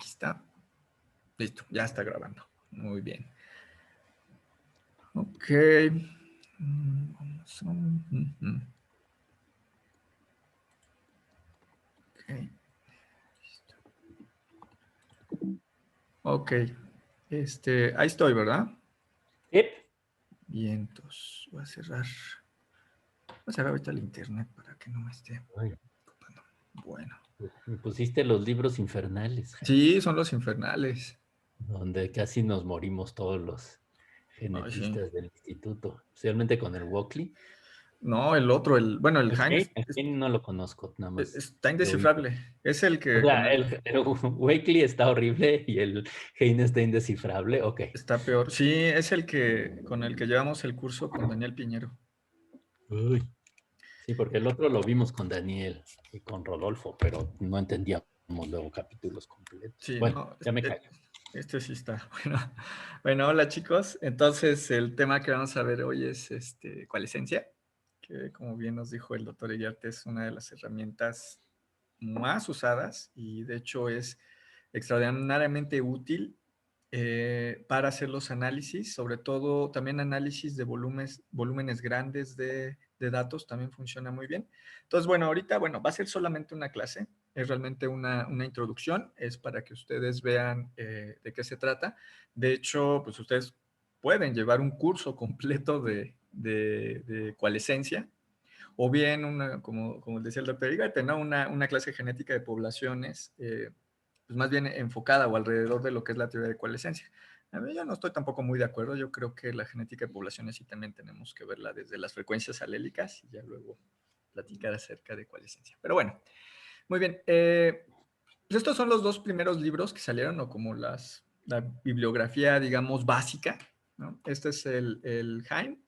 Aquí está. Listo, ya está grabando. Muy bien. Ok. Vamos a... Ok. Ok. Ahí estoy, ¿verdad? Yep. Bien, entonces voy a cerrar. Voy a cerrar ahorita el internet para que no me esté Ay, ocupando. Bueno. me pusiste los libros infernales, Jaime, Sí, son los infernales. donde casi nos morimos todos los Ay, sí. genetistas del instituto, especialmente con el Walkley. No, el otro, bueno, el Jaime El Kane no lo conozco, nada más está de oído. indescifrable. Es el O que sea, con el el Wakely está horrible y el Kane está indescifrable. Ok. está peor. Sí, es el que con el que llevamos el curso con Daniel Piñero. Uy. Sí, porque el otro lo vimos con Daniel y con Rodolfo, pero no entendíamos luego capítulos completos. Sí, Bueno, no, ya me callo. este sí está. Bueno, bueno, hola chicos. Entonces, el tema que vamos a ver hoy es coalescencia, que como bien nos dijo el doctor Iriarte, es una de las herramientas más usadas y de hecho es extraordinariamente útil para hacer los análisis, sobre todo también análisis de volúmenes grandes de datos, también funciona muy bien. Entonces, bueno, ahorita, bueno, va a ser solamente una clase, es realmente una introducción, es para que ustedes vean de qué se trata. De hecho, pues ustedes pueden llevar un curso completo de coalescencia, o bien, como decía el doctor Igate, ¿no? Una clase genética de poblaciones, pues más bien enfocada o alrededor de lo que es la teoría de coalescencia. A mí yo no estoy tampoco muy de acuerdo, yo creo que la genética de poblaciones sí también tenemos que verla desde las frecuencias alélicas y ya luego platicar acerca de coalescencia. Pero bueno, muy bien. Pues estos son los dos primeros libros que salieron, o como la bibliografía, digamos, básica, ¿no? Este es el Haim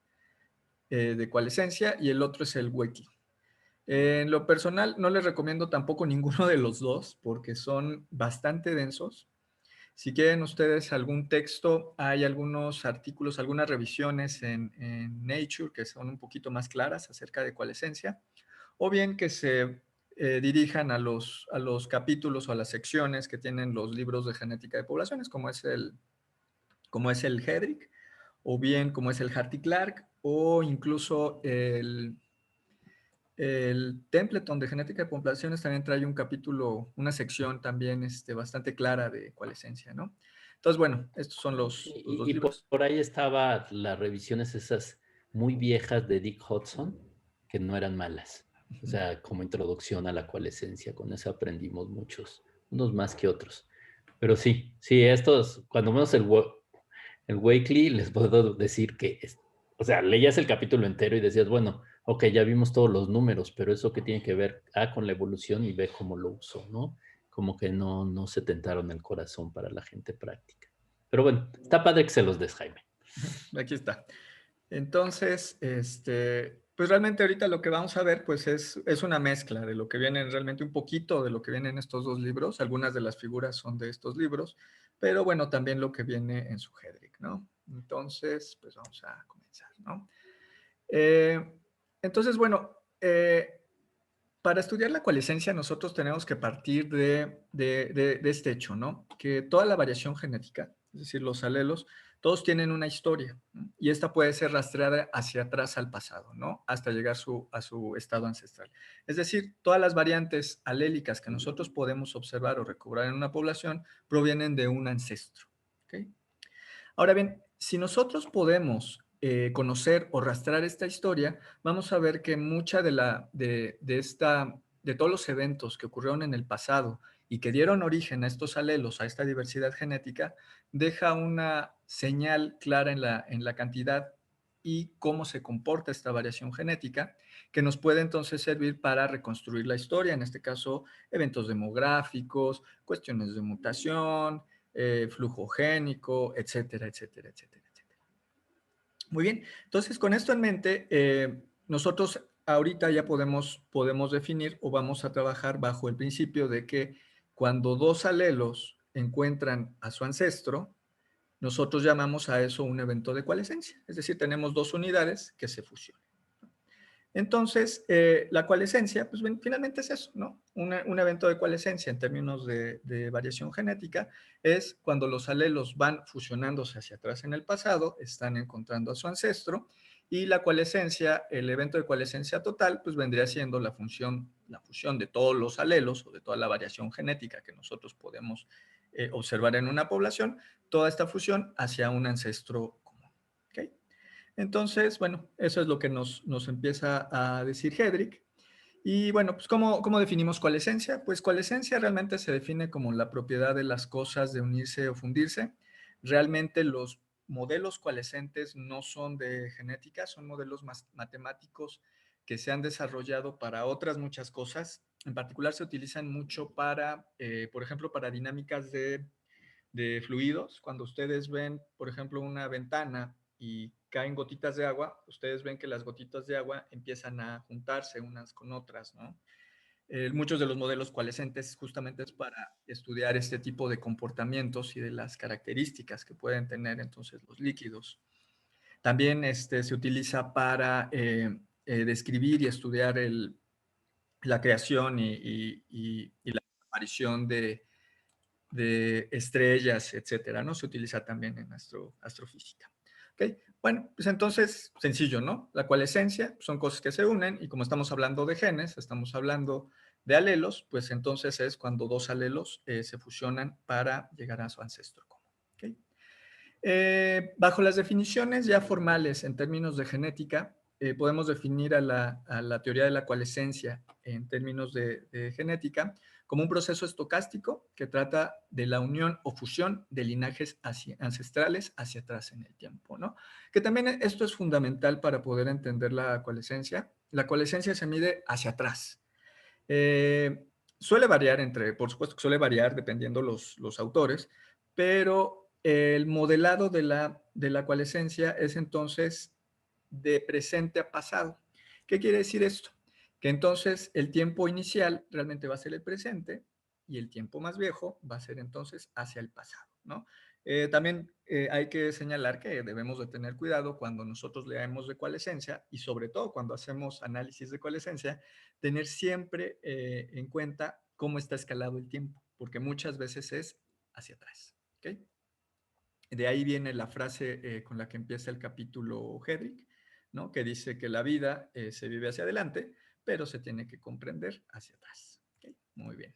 de coalescencia y el otro es el Weki. En lo personal, no les recomiendo tampoco ninguno de los dos porque son bastante densos. Si quieren ustedes algún texto, hay algunos artículos, algunas revisiones en Nature que son un poquito más claras acerca de coalescencia, o bien que se dirijan a los capítulos o a las secciones que tienen los libros de genética de poblaciones, como es el Hedrick, o bien como es el Harty-Clark, o incluso el Templeton de genética de poblaciones también trae un capítulo, una sección también bastante clara de coalescencia, ¿no? Entonces, bueno, estos son los dos Y libros. por ahí estaba las revisiones esas muy viejas de Dick Hudson, que no eran malas. O Ujú. sea, como introducción a la coalescencia, con eso aprendimos muchos, unos más que otros. Pero sí, sí, estos, cuando menos el Wakely, les puedo decir que, o sea, leías el capítulo entero y decías, bueno, ok, ya vimos todos los números, pero eso que tiene que ver con la evolución y ve cómo lo usó, ¿no? Como que no se tentaron el corazón para la gente práctica. Pero bueno, está padre que se los des, Jaime. Aquí está. Entonces, pues realmente ahorita lo que vamos a ver, pues es una mezcla de lo que viene realmente un poquito de lo que viene en estos dos libros. Algunas de las figuras son de estos libros, pero bueno, también lo que viene en su Hedrick, ¿no? Entonces, pues vamos a comenzar, ¿no? Eh, entonces, bueno, para estudiar la coalescencia nosotros tenemos que partir de este hecho, ¿no? Que toda la variación genética, es decir, los alelos, todos tienen una historia, ¿no? Y esta puede ser rastreada hacia atrás al pasado, ¿no? Hasta llegar a su estado ancestral. Es decir, todas las variantes alélicas que nosotros podemos observar o recobrar en una población provienen de un ancestro, ¿ok? Ahora bien, si nosotros podemos conocer o rastrear esta historia, vamos a ver que mucha de todos los eventos que ocurrieron en el pasado y que dieron origen a estos alelos, a esta diversidad genética, deja una señal clara en la cantidad y cómo se comporta esta variación genética, que nos puede entonces servir para reconstruir la historia, en este caso, eventos demográficos, cuestiones de mutación, flujo génico, etcétera, etcétera, etcétera, etcétera. Muy bien, entonces con esto en mente, nosotros ahorita ya podemos definir o vamos a trabajar bajo el principio de que cuando dos alelos encuentran a su ancestro, nosotros llamamos a eso un evento de coalescencia, es decir, tenemos dos unidades que se fusionan. Entonces, la coalescencia, pues finalmente es eso, ¿no? Un evento de coalescencia en términos de variación genética es cuando los alelos van fusionándose hacia atrás en el pasado, están encontrando a su ancestro, y la coalescencia, el evento de coalescencia total, pues vendría siendo la fusión de todos los alelos o de toda la variación genética que nosotros podemos observar en una población, toda esta fusión hacia un ancestro común. ¿Ok? Entonces, bueno, eso es lo que nos empieza a decir Hedrick. Y bueno, pues ¿cómo definimos coalescencia? Pues coalescencia realmente se define como la propiedad de las cosas de unirse o fundirse. Realmente los modelos coalescentes no son de genética, son modelos matemáticos que se han desarrollado para otras muchas cosas. En particular se utilizan mucho para, por ejemplo, para dinámicas de fluidos. Cuando ustedes ven, por ejemplo, una ventana y caen gotitas de agua, ustedes ven que las gotitas de agua empiezan a juntarse unas con otras, ¿no? Muchos de los modelos coalescentes justamente es para estudiar este tipo de comportamientos y de las características que pueden tener entonces los líquidos. También se utiliza para describir y estudiar la creación y la aparición de estrellas, etcétera, ¿no? Se utiliza también en astrofísica. ¿Okay? Bueno, pues entonces, sencillo, ¿no? La coalescencia son cosas que se unen y como estamos hablando de genes, estamos hablando de alelos, pues entonces es cuando dos alelos se fusionan para llegar a su ancestro común. ¿Okay? Bajo las definiciones ya formales en términos de genética, podemos definir a la teoría de la coalescencia en términos de genética como un proceso estocástico que trata de la unión o fusión de linajes ancestrales hacia atrás en el tiempo, ¿no? Que también esto es fundamental para poder entender la coalescencia. La coalescencia se mide hacia atrás. Suele variar por supuesto que suele variar dependiendo los autores, pero el modelado de la coalescencia es entonces de presente a pasado. ¿Qué quiere decir esto? Que entonces el tiempo inicial realmente va a ser el presente y el tiempo más viejo va a ser entonces hacia el pasado, ¿no? También hay que señalar que debemos de tener cuidado cuando nosotros leemos de coalescencia y sobre todo cuando hacemos análisis de coalescencia, tener siempre en cuenta cómo está escalado el tiempo, porque muchas veces es hacia atrás. ¿Okay? De ahí viene la frase con la que empieza el capítulo Hedrick, ¿no? Que dice que la vida se vive hacia adelante, pero se tiene que comprender hacia atrás. ¿Okay? Muy bien.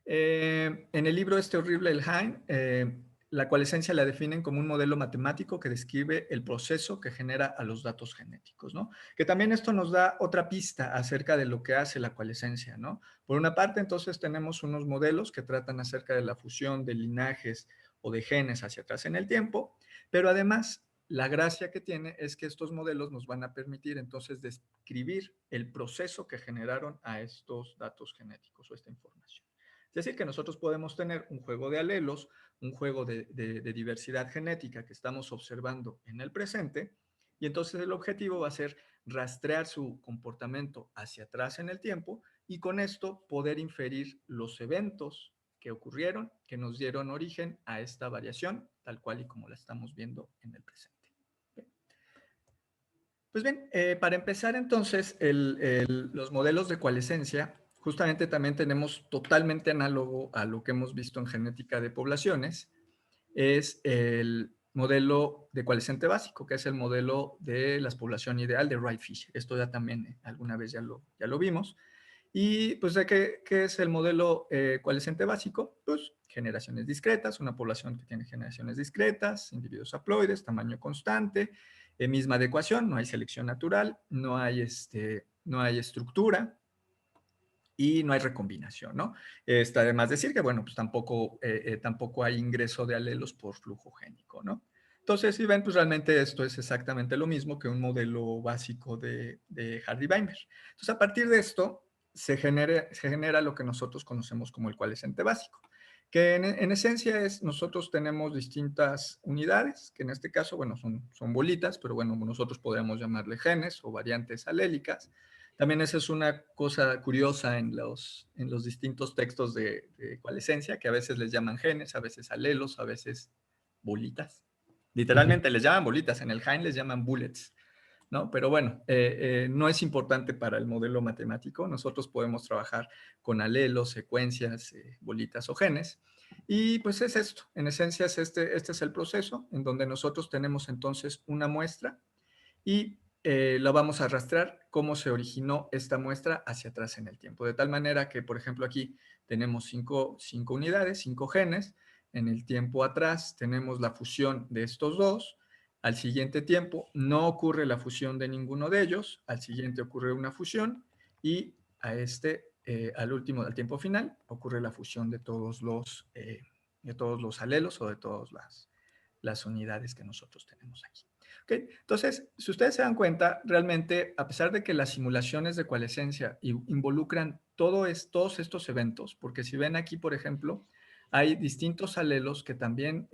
En el libro este horrible, el Hein, la coalescencia la definen como un modelo matemático que describe el proceso que genera a los datos genéticos, ¿no? Que también esto nos da otra pista acerca de lo que hace la coalescencia, ¿no? Por una parte, entonces, tenemos unos modelos que tratan acerca de la fusión de linajes o de genes hacia atrás en el tiempo, pero además, la gracia que tiene es que estos modelos nos van a permitir entonces describir el proceso que generaron a estos datos genéticos o esta información. Es decir, que nosotros podemos tener un juego de alelos, un juego de diversidad genética que estamos observando en el presente, y entonces el objetivo va a ser rastrear su comportamiento hacia atrás en el tiempo y con esto poder inferir los eventos que ocurrieron, que nos dieron origen a esta variación, tal cual y como la estamos viendo en el presente. Bien. Pues bien, para empezar entonces, los modelos de coalescencia, justamente también tenemos totalmente análogo a lo que hemos visto en genética de poblaciones, es el modelo de coalescente básico, que es el modelo de la población ideal de Wright-Fisher. Esto ya también alguna vez ya lo vimos. Y pues, ¿qué es el modelo coalescente básico? Pues generaciones discretas, una población que tiene generaciones discretas, individuos haploides, tamaño constante, misma adecuación, no hay selección natural, no hay estructura y no hay recombinación, ¿no? Está de más decir que, bueno, pues tampoco hay ingreso de alelos por flujo génico, ¿no? Entonces, si ven, pues realmente esto es exactamente lo mismo que un modelo básico de Hardy-Weinberg. Entonces, a partir de esto, se genera lo que nosotros conocemos como el coalescente básico, que en esencia nosotros tenemos distintas unidades, que en este caso, bueno, son bolitas, pero bueno, nosotros podríamos llamarle genes o variantes alélicas. También esa es una cosa curiosa en los distintos textos de coalescencia, que a veces les llaman genes, a veces alelos, a veces bolitas. Literalmente les llaman bolitas, en el Hein les llaman bullets. ¿no? Pero bueno, no es importante para el modelo matemático. Nosotros podemos trabajar con alelos, secuencias, bolitas o genes. Y pues es esto. En esencia, este es el proceso en donde nosotros tenemos entonces una muestra y la vamos a arrastrar cómo se originó esta muestra hacia atrás en el tiempo. De tal manera que, por ejemplo, aquí tenemos cinco unidades, 5 genes. En el tiempo atrás tenemos la fusión de estos dos. Al siguiente tiempo no ocurre la fusión de ninguno de ellos. Al siguiente ocurre una fusión y al último, al tiempo final, ocurre la fusión de todos los alelos o de todas las unidades que nosotros tenemos aquí. ¿Okay? Entonces, si ustedes se dan cuenta, realmente, a pesar de que las simulaciones de coalescencia involucran todos estos eventos, porque si ven aquí, por ejemplo, hay distintos alelos que también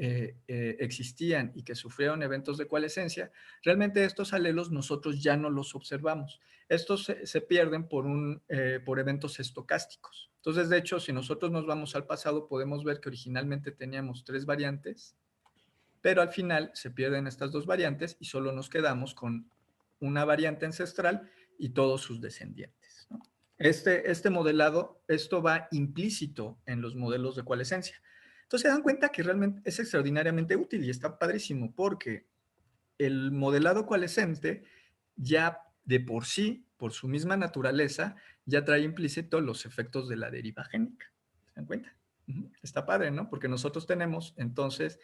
existían y que sufrieron eventos de coalescencia, realmente estos alelos nosotros ya no los observamos. Estos se pierden por eventos estocásticos. Entonces, de hecho, si nosotros nos vamos al pasado, podemos ver que originalmente teníamos 3 variantes, pero al final se pierden estas 2 variantes y solo nos quedamos con una variante ancestral y todos sus descendientes, ¿no? Este modelado, esto va implícito en los modelos de coalescencia. Entonces se dan cuenta que realmente es extraordinariamente útil y está padrísimo porque el modelado coalescente ya de por sí, por su misma naturaleza, ya trae implícito los efectos de la deriva génica. ¿Se dan cuenta? Está padre, ¿no? Porque nosotros tenemos entonces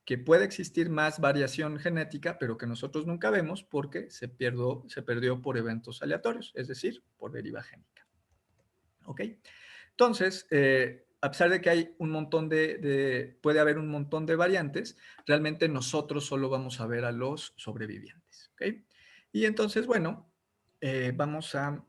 que puede existir más variación genética, pero que nosotros nunca vemos porque se perdió por eventos aleatorios, es decir, por deriva génica. ¿Ok? Entonces, a pesar de que hay un montón puede haber un montón de variantes, realmente nosotros solo vamos a ver a los sobrevivientes. ¿Ok? Y entonces, bueno, vamos a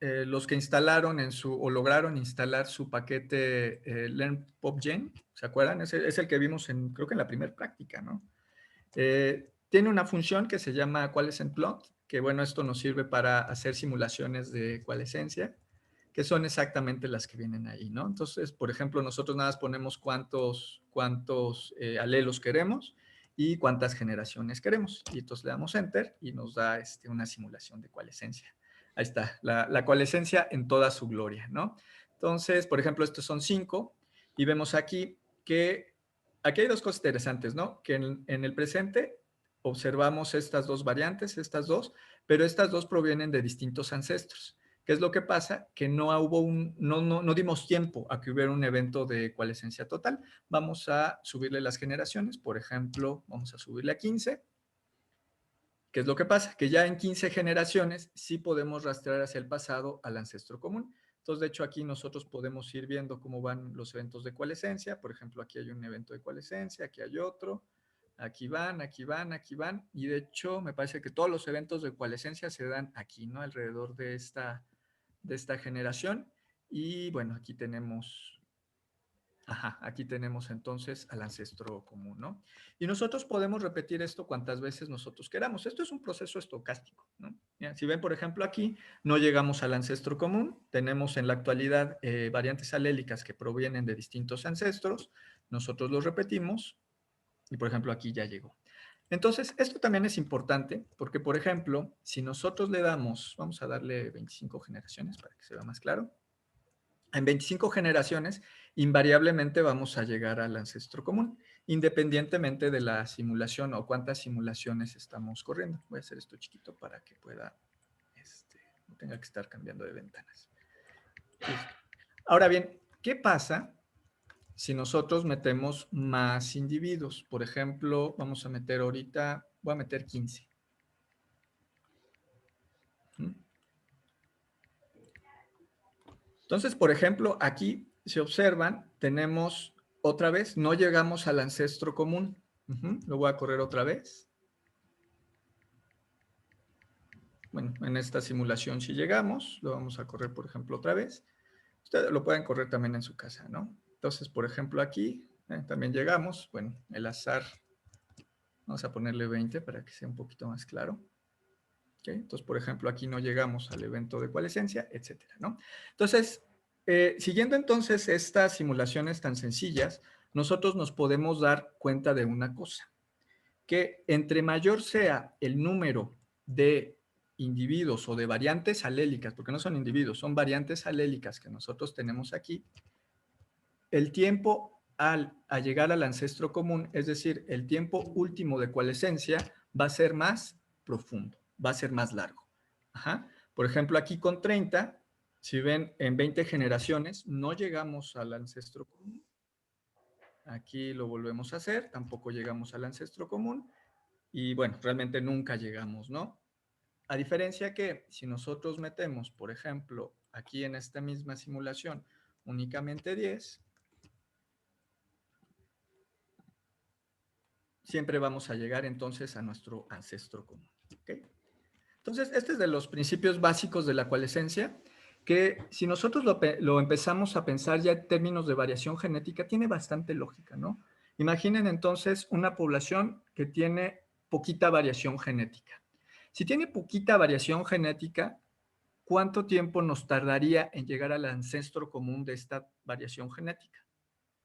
los que instalaron o lograron instalar su paquete LearnPubGen, ¿se acuerdan? Es el que vimos creo que en la primera práctica, ¿no? Tiene una función que se llama QualescenPlot, que bueno, esto nos sirve para hacer simulaciones de coalescencia, que son exactamente las que vienen ahí, ¿no? Entonces, por ejemplo, nosotros nada más ponemos cuántos alelos queremos y cuántas generaciones queremos. Y entonces le damos Enter y nos da una simulación de coalescencia. Ahí está, la coalescencia en toda su gloria, ¿no? Entonces, por ejemplo, estos son 5 y vemos aquí que aquí hay 2 cosas interesantes, ¿no? Que en el presente observamos estas 2 variantes, estas 2, pero estas 2 provienen de distintos ancestros. ¿Qué es lo que pasa? Que no dimos tiempo a que hubiera un evento de coalescencia total. Vamos a subirle las generaciones, por ejemplo, vamos a subirle a 15. ¿Qué es lo que pasa? Que ya en 15 generaciones sí podemos rastrear hacia el pasado al ancestro común. Entonces, de hecho, aquí nosotros podemos ir viendo cómo van los eventos de coalescencia. Por ejemplo, aquí hay un evento de coalescencia, aquí hay otro. Aquí van, aquí van, aquí van. Y de hecho, me parece que todos los eventos de coalescencia se dan aquí, ¿no? Alrededor de esta generación. Y bueno, aquí tenemos entonces al ancestro común, ¿no? Y nosotros podemos repetir esto cuantas veces nosotros queramos. Esto es un proceso estocástico, ¿no? Mira, si ven, por ejemplo, aquí no llegamos al ancestro común. Tenemos en la actualidad variantes alélicas que provienen de distintos ancestros. Nosotros los repetimos y, por ejemplo, aquí ya llegó. Entonces, esto también es importante porque, por ejemplo, si nosotros le damos, vamos a darle 25 generaciones para que se vea más claro. En 25 generaciones, invariablemente vamos a llegar al ancestro común, independientemente de la simulación o cuántas simulaciones estamos corriendo. Voy a hacer esto chiquito para que pueda, no tenga que estar cambiando de ventanas. Ahora bien, ¿qué pasa si nosotros metemos más individuos? Por ejemplo, vamos a meter ahorita, voy a meter 15. Entonces, por ejemplo, aquí, si observan, tenemos otra vez, no llegamos al ancestro común. Lo voy a correr otra vez. Bueno, en esta simulación sí llegamos, lo vamos a correr, por ejemplo, otra vez. Ustedes lo pueden correr también en su casa, ¿no? Entonces, por ejemplo, aquí también llegamos. Bueno, el azar, vamos a ponerle 20 para que sea un poquito más claro. ¿Okay? Entonces, por ejemplo, aquí no llegamos al evento de coalescencia, etcétera, ¿no? Entonces, siguiendo entonces estas simulaciones tan sencillas, nosotros nos podemos dar cuenta de una cosa, que entre mayor sea el número de individuos o de variantes alélicas, porque no son individuos, son variantes alélicas que nosotros tenemos aquí, el tiempo a llegar al ancestro común, es decir, el tiempo último de coalescencia, va a ser más profundo, va a ser más largo. Ajá. Por ejemplo, aquí con 30, si ven, en 20 generaciones no llegamos al ancestro común. Aquí lo volvemos a hacer, tampoco llegamos al ancestro común y bueno, realmente nunca llegamos, ¿no? A diferencia que si nosotros metemos, por ejemplo, aquí en esta misma simulación, únicamente 10, siempre vamos a llegar entonces a nuestro ancestro común. ¿Okay? Entonces, este es de los principios básicos de la coalescencia, que si nosotros lo empezamos a pensar ya en términos de variación genética, tiene bastante lógica, ¿no? Imaginen entonces una población que tiene poquita variación genética. Si tiene poquita variación genética, ¿cuánto tiempo nos tardaría en llegar al ancestro común de esta variación genética?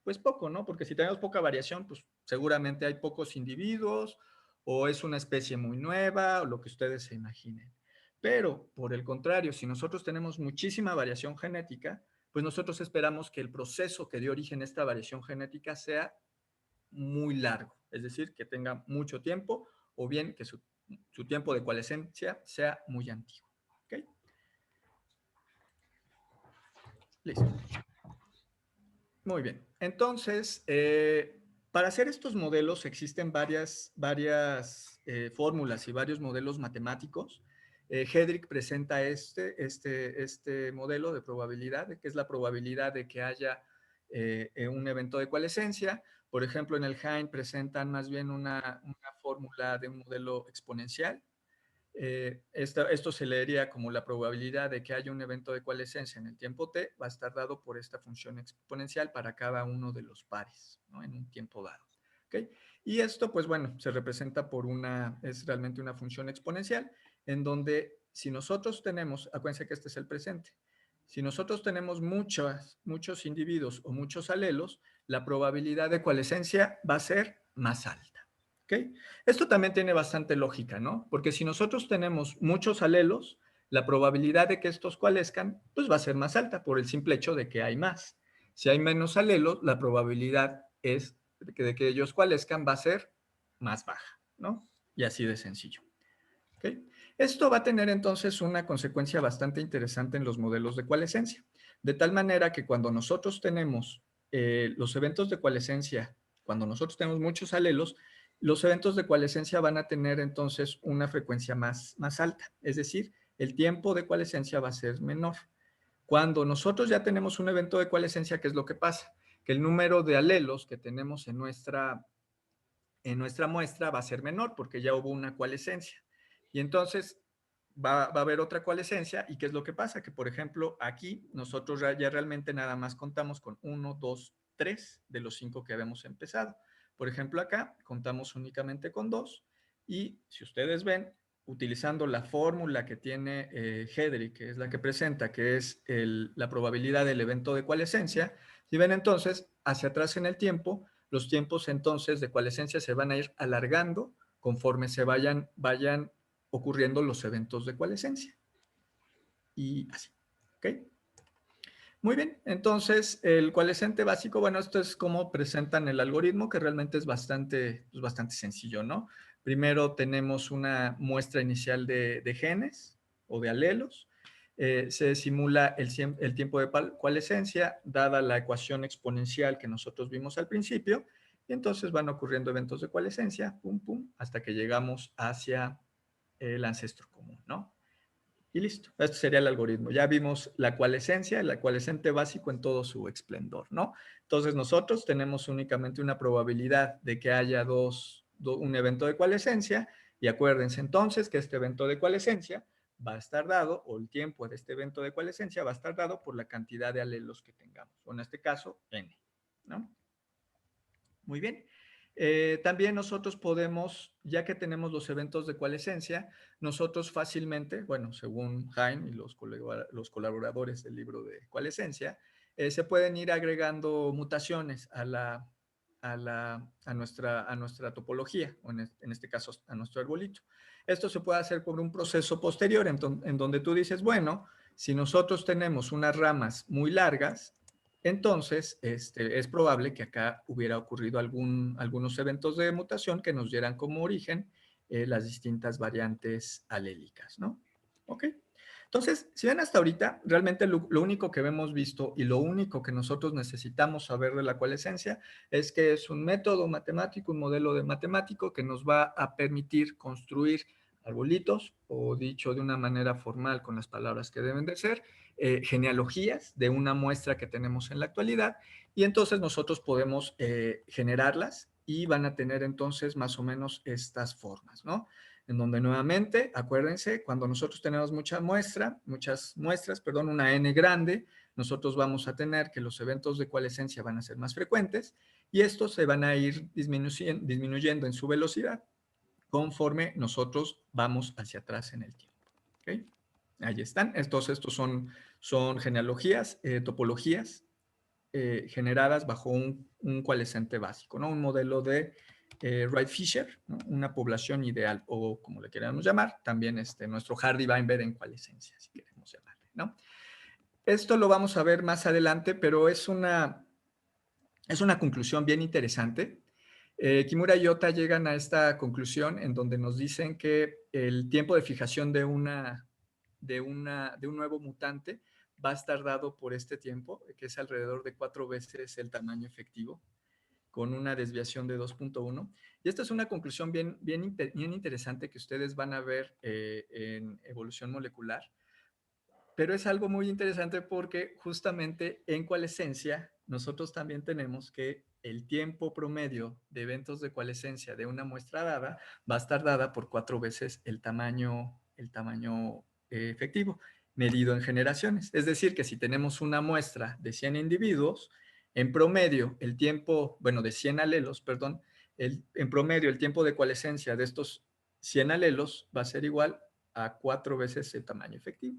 Pues poco, ¿no? Porque si tenemos poca variación, pues seguramente hay pocos individuos o es una especie muy nueva o lo que ustedes se imaginen. Pero, por el contrario, si nosotros tenemos muchísima variación genética, pues nosotros esperamos que el proceso que dio origen a esta variación genética sea muy largo, es decir, que tenga mucho tiempo o bien que su tiempo de coalescencia sea muy antiguo. ¿Ok? Listo. Muy bien. Entonces, para hacer estos modelos existen varias fórmulas y varios modelos matemáticos. Hedrick presenta este modelo de probabilidad, que es la probabilidad de que haya un evento de coalescencia. Por ejemplo, en el Hein presentan más bien una fórmula de un modelo exponencial. Esto se leería como la probabilidad de que haya un evento de coalescencia en el tiempo t va a estar dado por esta función exponencial para cada uno de los pares, ¿no? En un tiempo dado. ¿Okay? Y esto, pues bueno, se representa por es realmente una función exponencial en donde si nosotros tenemos, acuérdense que este es el presente, si nosotros tenemos muchos individuos o muchos alelos, la probabilidad de coalescencia va a ser más alta. ¿Okay? Esto también tiene bastante lógica, ¿no? Porque si nosotros tenemos muchos alelos, la probabilidad de que estos coalescan, pues va a ser más alta por el simple hecho de que hay más. Si hay menos alelos, la probabilidad es de que ellos coalescan va a ser más baja, ¿no? Y así de sencillo. ¿Okay? Esto va a tener entonces una consecuencia bastante interesante en los modelos de coalescencia. De tal manera que cuando nosotros tenemos los eventos de coalescencia, cuando nosotros tenemos muchos alelos, los eventos de coalescencia van a tener entonces una frecuencia más alta. Es decir, el tiempo de coalescencia va a ser menor. Cuando nosotros ya tenemos un evento de coalescencia, ¿qué es lo que pasa? Que el número de alelos que tenemos en nuestra muestra va a ser menor porque ya hubo una coalescencia. Y entonces va a haber otra coalescencia. ¿Y qué es lo que pasa? Que, por ejemplo, aquí nosotros ya realmente nada más contamos con 1, 2, 3 de los 5 que habíamos empezado. Por ejemplo, acá contamos únicamente con 2. Y si ustedes ven, utilizando la fórmula que tiene Hedrick, que es la que presenta, que es la probabilidad del evento de coalescencia, si ven entonces, hacia atrás en el tiempo, los tiempos entonces de coalescencia se van a ir alargando conforme se vayan ocurriendo los eventos de coalescencia. Y así, ¿ok? Muy bien, entonces el coalescente básico, bueno, esto es como presentan el algoritmo, que realmente es bastante sencillo, ¿no? Primero tenemos una muestra inicial de genes o de alelos, se simula el tiempo de coalescencia dada la ecuación exponencial que nosotros vimos al principio, y entonces van ocurriendo eventos de coalescencia, pum, pum, hasta que llegamos hacia el ancestro común, ¿no? Y listo, este sería el algoritmo. Ya vimos la coalescencia, el coalescente básico en todo su esplendor, ¿no? Entonces nosotros tenemos únicamente una probabilidad de que haya un evento de coalescencia, y acuérdense entonces que este evento de coalescencia va a estar dado, o el tiempo de este evento de coalescencia va a estar dado por la cantidad de alelos que tengamos, o en este caso, n, ¿no? Muy bien. También nosotros podemos, ya que tenemos los eventos de coalescencia, nosotros fácilmente, bueno, según Hein y los colaboradores del libro de coalescencia, se pueden ir agregando mutaciones a nuestra topología, o en este caso a nuestro arbolito. Esto se puede hacer por un proceso posterior, en donde tú dices, bueno, si nosotros tenemos unas ramas muy largas, entonces es probable que acá hubiera ocurrido algunos eventos de mutación que nos dieran como origen las distintas variantes alélicas, ¿no? ¿Ok? Entonces, si ven hasta ahorita, realmente lo único que hemos visto y lo único que nosotros necesitamos saber de la coalescencia es que es un método matemático, un modelo de matemático que nos va a permitir construir arbolitos, o dicho de una manera formal con las palabras que deben de ser, genealogías de una muestra que tenemos en la actualidad, y entonces nosotros podemos generarlas y van a tener entonces más o menos estas formas, ¿no? En donde nuevamente, acuérdense, cuando nosotros tenemos muchas muestras, perdón, una N grande, nosotros vamos a tener que los eventos de coalescencia van a ser más frecuentes y estos se van a ir disminuyendo en su velocidad conforme nosotros vamos hacia atrás en el tiempo. ¿Okay? Ahí están. Entonces, estos son genealogías, topologías generadas bajo un coalescente básico, ¿no? Un modelo de Wright-Fisher, ¿no? Una población ideal, o como le queramos llamar, también nuestro Hardy-Weinberg en coalescencia, si queremos llamarle, ¿no? Esto lo vamos a ver más adelante, pero es una conclusión bien interesante. Kimura y Ota llegan a esta conclusión en donde nos dicen que el tiempo de fijación de un nuevo mutante va a estar dado por este tiempo, que es alrededor de 4 veces el tamaño efectivo, con una desviación de 2.1. Y esta es una conclusión bien interesante que ustedes van a ver en evolución molecular, pero es algo muy interesante porque justamente en coalescencia nosotros también tenemos que el tiempo promedio de eventos de coalescencia de una muestra dada va a estar dada por 4 veces el tamaño efectivo, medido en generaciones. Es decir, que si tenemos una muestra de 100 individuos, en promedio el tiempo, bueno, de 100 alelos, perdón, en promedio el tiempo de coalescencia de estos 100 alelos va a ser igual a 4 veces el tamaño efectivo.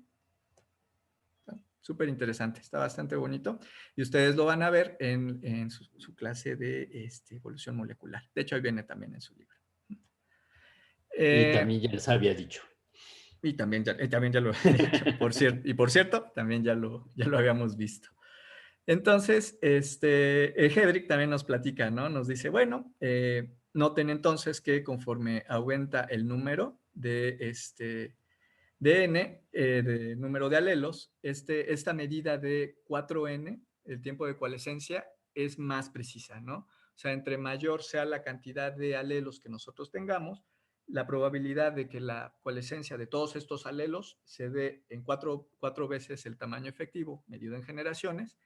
Súper interesante, está bastante bonito. Y ustedes lo van a ver en su clase de evolución molecular. De hecho, ahí viene también en su libro. Y también ya les había dicho. Y también ya lo he dicho. Por cierto, también ya lo habíamos visto. Entonces, Hedrick también nos platica, ¿no? Nos dice, bueno, noten entonces que conforme aumenta el número de n, de número de alelos, esta medida de 4n, el tiempo de coalescencia, es más precisa, ¿no? O sea, entre mayor sea la cantidad de alelos que nosotros tengamos, la probabilidad de que la coalescencia de todos estos alelos se dé en cuatro veces el tamaño efectivo, medido en generaciones,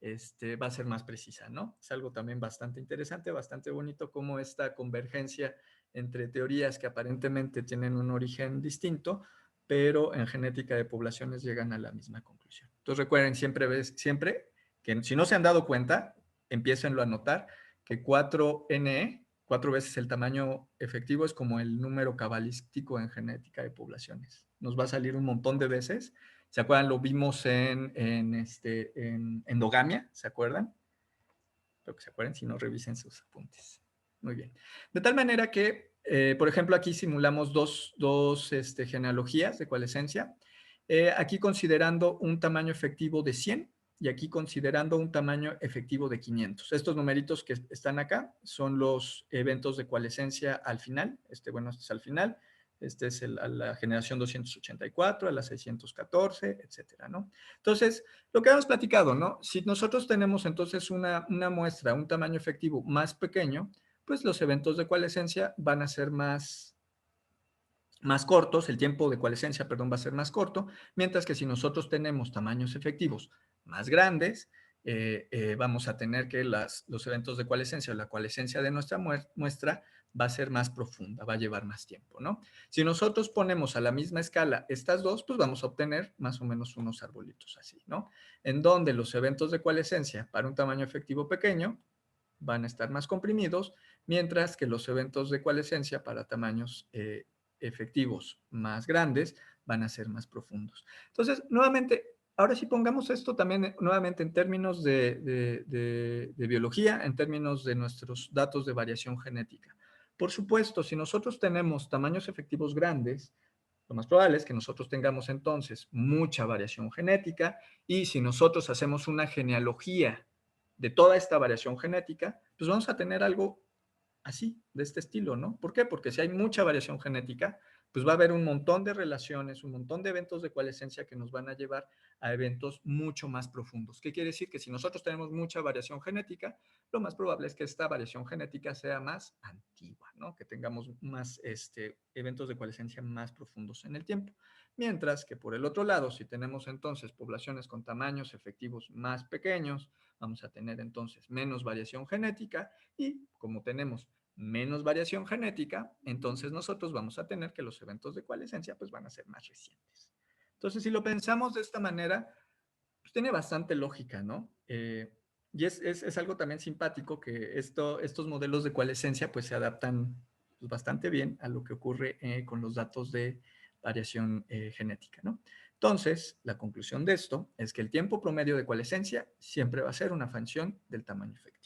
va a ser más precisa, ¿no? Es algo también bastante interesante, bastante bonito, como esta convergencia entre teorías que aparentemente tienen un origen distinto, pero en genética de poblaciones llegan a la misma conclusión. Entonces recuerden, siempre que si no se han dado cuenta, empiecenlo a notar, que 4NE, 4 veces el tamaño efectivo, es como el número cabalístico en genética de poblaciones. Nos va a salir un montón de veces. ¿Se acuerdan? Lo vimos en endogamia, ¿se acuerdan? Espero que se acuerden, si no, revisen sus apuntes. Muy bien. De tal manera que, por ejemplo, aquí simulamos dos genealogías de coalescencia. Aquí considerando un tamaño efectivo de 100 y aquí considerando un tamaño efectivo de 500. Estos numeritos que están acá son los eventos de coalescencia al final. Bueno, este es al final. Este es a la generación 284, a la 614, etcétera, ¿no? Entonces, lo que hemos platicado, ¿no? Si nosotros tenemos entonces una muestra, un tamaño efectivo más pequeño, pues los eventos de coalescencia van a ser más cortos, el tiempo de coalescencia, perdón, va a ser más corto, mientras que si nosotros tenemos tamaños efectivos más grandes, vamos a tener que los eventos de coalescencia o la coalescencia de nuestra muestra va a ser más profunda, va a llevar más tiempo, ¿no? Si nosotros ponemos a la misma escala estas dos, pues vamos a obtener más o menos unos arbolitos así, ¿no? En donde los eventos de coalescencia para un tamaño efectivo pequeño van a estar más comprimidos, mientras que los eventos de coalescencia para tamaños efectivos más grandes van a ser más profundos. Entonces, nuevamente, ahora sí pongamos esto también nuevamente en términos de biología, en términos de nuestros datos de variación genética. Por supuesto, si nosotros tenemos tamaños efectivos grandes, lo más probable es que nosotros tengamos entonces mucha variación genética y si nosotros hacemos una genealogía de toda esta variación genética, pues vamos a tener algo así, de este estilo, ¿no? ¿Por qué? Porque si hay mucha variación genética, pues va a haber un montón de relaciones, un montón de eventos de coalescencia que nos van a llevar a eventos mucho más profundos. ¿Qué quiere decir? Que si nosotros tenemos mucha variación genética, lo más probable es que esta variación genética sea más antigua, ¿no? Que tengamos más eventos de coalescencia más profundos en el tiempo. Mientras que por el otro lado, si tenemos entonces poblaciones con tamaños efectivos más pequeños, vamos a tener entonces menos variación genética y como tenemos menos variación genética, entonces nosotros vamos a tener que los eventos de coalescencia pues van a ser más recientes. Entonces, si lo pensamos de esta manera, pues tiene bastante lógica, ¿no? Y es algo también simpático que estos modelos de coalescencia pues se adaptan pues, bastante bien a lo que ocurre con los datos de variación genética, ¿no? Entonces, la conclusión de esto es que el tiempo promedio de coalescencia siempre va a ser una función del tamaño efectivo.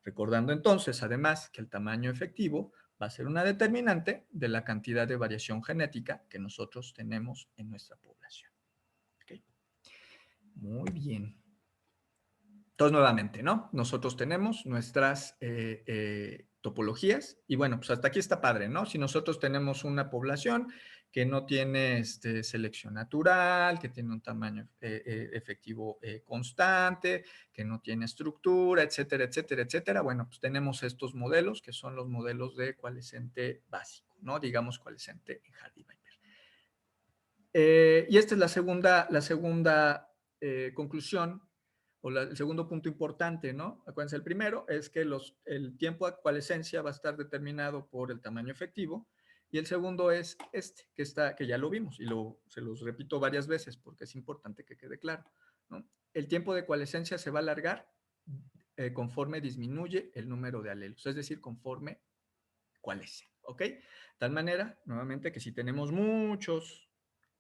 Recordando entonces, además, que el tamaño efectivo va a ser una determinante de la cantidad de variación genética que nosotros tenemos en nuestra población. ¿Okay? Muy bien. Entonces, nuevamente, ¿no? Nosotros tenemos nuestras topologías y bueno, pues hasta aquí está padre, ¿no? Si nosotros tenemos una población que no tiene selección natural, que tiene un tamaño efectivo constante, que no tiene estructura, etcétera, etcétera, etcétera, bueno, pues tenemos estos modelos que son los modelos de coalescente básico, ¿no? Digamos coalescente en Hardy-Weinberg. Y esta es la segunda conclusión o el segundo punto importante, ¿no? Acuérdense, el primero es que el tiempo de coalescencia va a estar determinado por el tamaño efectivo y el segundo es que ya lo vimos y se los repito varias veces porque es importante que quede claro, ¿no? El tiempo de coalescencia se va a alargar conforme disminuye el número de alelos, es decir, conforme coalescen, ¿ok? De tal manera, nuevamente, que si tenemos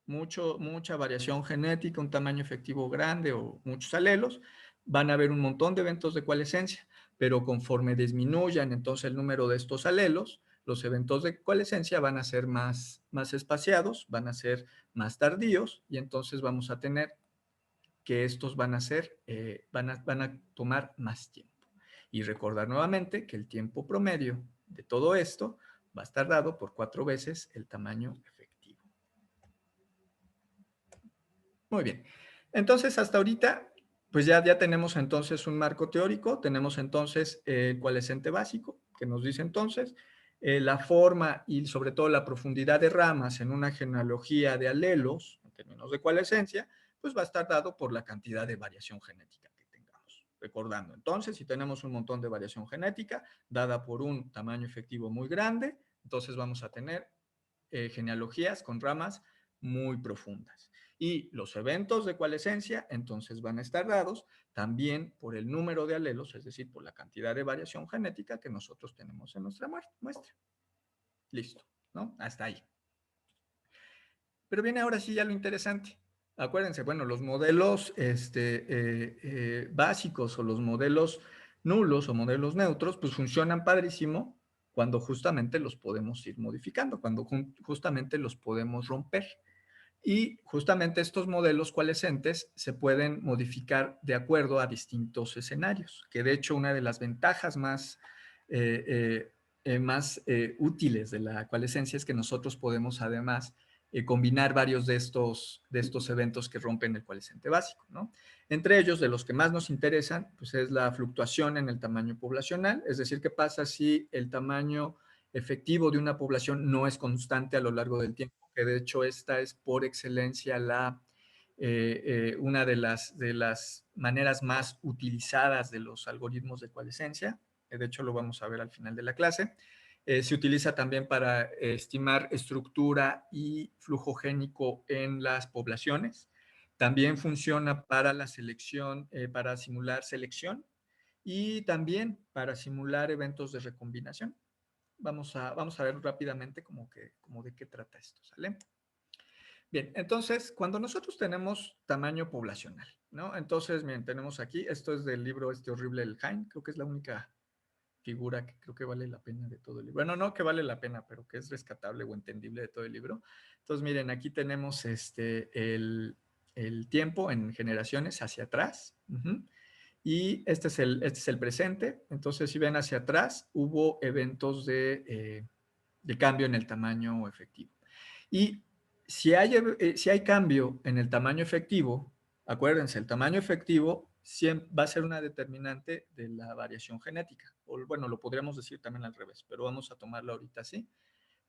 mucha variación genética, un tamaño efectivo grande o muchos alelos, van a haber un montón de eventos de coalescencia, pero conforme disminuyan entonces el número de estos alelos, los eventos de coalescencia van a ser más espaciados, van a ser más tardíos y entonces vamos a tener que estos van a tomar más tiempo. Y recordar nuevamente que el tiempo promedio de todo esto va a estar dado por 4 veces el tamaño efectivo. Muy bien. Entonces, hasta ahorita, pues ya tenemos entonces un marco teórico, tenemos entonces el coalescente básico, que nos dice entonces la forma y sobre todo la profundidad de ramas en una genealogía de alelos, en términos de coalescencia, pues va a estar dado por la cantidad de variación genética que tengamos. Recordando, entonces, si tenemos un montón de variación genética dada por un tamaño efectivo muy grande, entonces vamos a tener genealogías con ramas muy profundas. Y los eventos de coalescencia entonces van a estar dados también por el número de alelos, es decir, por la cantidad de variación genética que nosotros tenemos en nuestra muestra. Listo, ¿no? Hasta ahí. Pero viene ahora sí ya lo interesante. Acuérdense, bueno, los modelos básicos o los modelos nulos o modelos neutros, pues funcionan padrísimo cuando justamente los podemos ir modificando, cuando justamente los podemos romper. Y justamente estos modelos coalescentes se pueden modificar de acuerdo a distintos escenarios, que de hecho una de las ventajas más útiles de la coalescencia es que nosotros podemos además combinar varios de estos eventos que rompen el coalescente básico, ¿no? Entre ellos, de los que más nos interesan, pues es la fluctuación en el tamaño poblacional, es decir, qué pasa si el tamaño efectivo de una población no es constante a lo largo del tiempo, que de hecho esta es por excelencia una de las maneras más utilizadas de los algoritmos de coalescencia. De hecho, lo vamos a ver al final de la clase. Se utiliza también para estimar estructura y flujo génico en las poblaciones. También funciona para la selección, para simular selección y también para simular eventos de recombinación. Vamos a ver rápidamente como de qué trata esto, ¿sale? Bien, entonces, cuando nosotros tenemos tamaño poblacional, ¿no? Entonces, miren, tenemos aquí, esto es del libro este horrible del Jaime, creo que es la única figura que creo que vale la pena de todo el libro. Bueno, no que vale la pena, pero que es rescatable o entendible de todo el libro. Entonces, miren, aquí tenemos el tiempo en generaciones hacia atrás. Y este es el presente. Entonces, si ven hacia atrás, hubo eventos de cambio en el tamaño efectivo. Y si hay cambio en el tamaño efectivo, acuérdense, el tamaño efectivo va a ser una determinante de la variación genética. O bueno, lo podríamos decir también al revés, pero vamos a tomarlo ahorita así,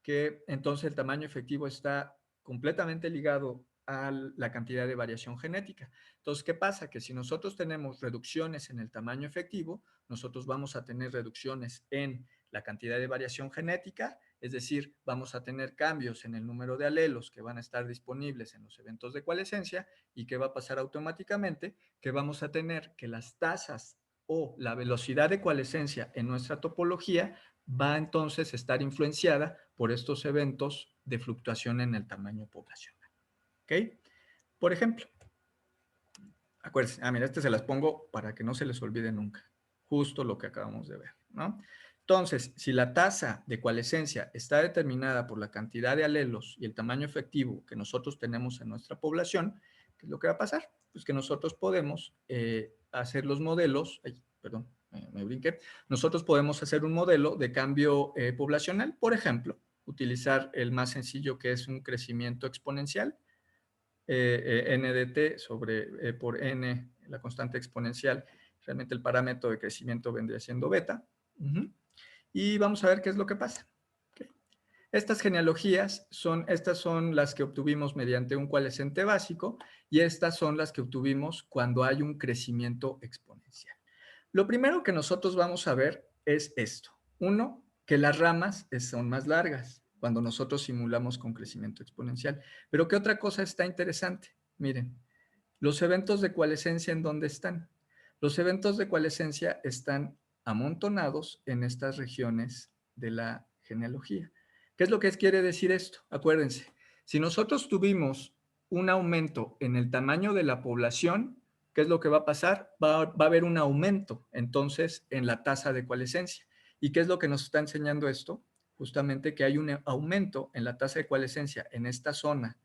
que entonces el tamaño efectivo está completamente ligado a la cantidad de variación genética. Entonces, ¿qué pasa? Que si nosotros tenemos reducciones en el tamaño efectivo, nosotros vamos a tener reducciones en la cantidad de variación genética, es decir, vamos a tener cambios en el número de alelos que van a estar disponibles en los eventos de coalescencia. ¿Y qué va a pasar automáticamente? Que vamos a tener que las tasas o la velocidad de coalescencia en nuestra topología va entonces a estar influenciada por estos eventos de fluctuación en el tamaño poblacional. ¿Ok? Por ejemplo, acuérdense, mira, se las pongo para que no se les olvide nunca. Justo lo que acabamos de ver, ¿no? Entonces, si la tasa de coalescencia está determinada por la cantidad de alelos y el tamaño efectivo que nosotros tenemos en nuestra población, ¿qué es lo que va a pasar? Pues que nosotros podemos hacer los modelos, perdón, me brinqué, nosotros podemos hacer un modelo de cambio poblacional, por ejemplo, utilizar el más sencillo que es un crecimiento exponencial, n de t por n, la constante exponencial, realmente el parámetro de crecimiento vendría siendo beta. Y vamos a ver qué es lo que pasa. Okay. Estas genealogías estas son las que obtuvimos mediante un coalescente básico y estas son las que obtuvimos cuando hay un crecimiento exponencial. Lo primero que nosotros vamos a ver es esto. Uno, que las ramas son más largas cuando nosotros simulamos con crecimiento exponencial. Pero ¿qué otra cosa está interesante? Miren, los eventos de coalescencia, ¿en dónde están? Los eventos de coalescencia están amontonados en estas regiones de la genealogía. ¿Qué es lo que quiere decir esto? Acuérdense, si nosotros tuvimos un aumento en el tamaño de la población, ¿qué es lo que va a pasar? Va a haber un aumento entonces en la tasa de coalescencia. ¿Y qué es lo que nos está enseñando esto? Justamente que hay un aumento en la tasa de coalescencia en esta zona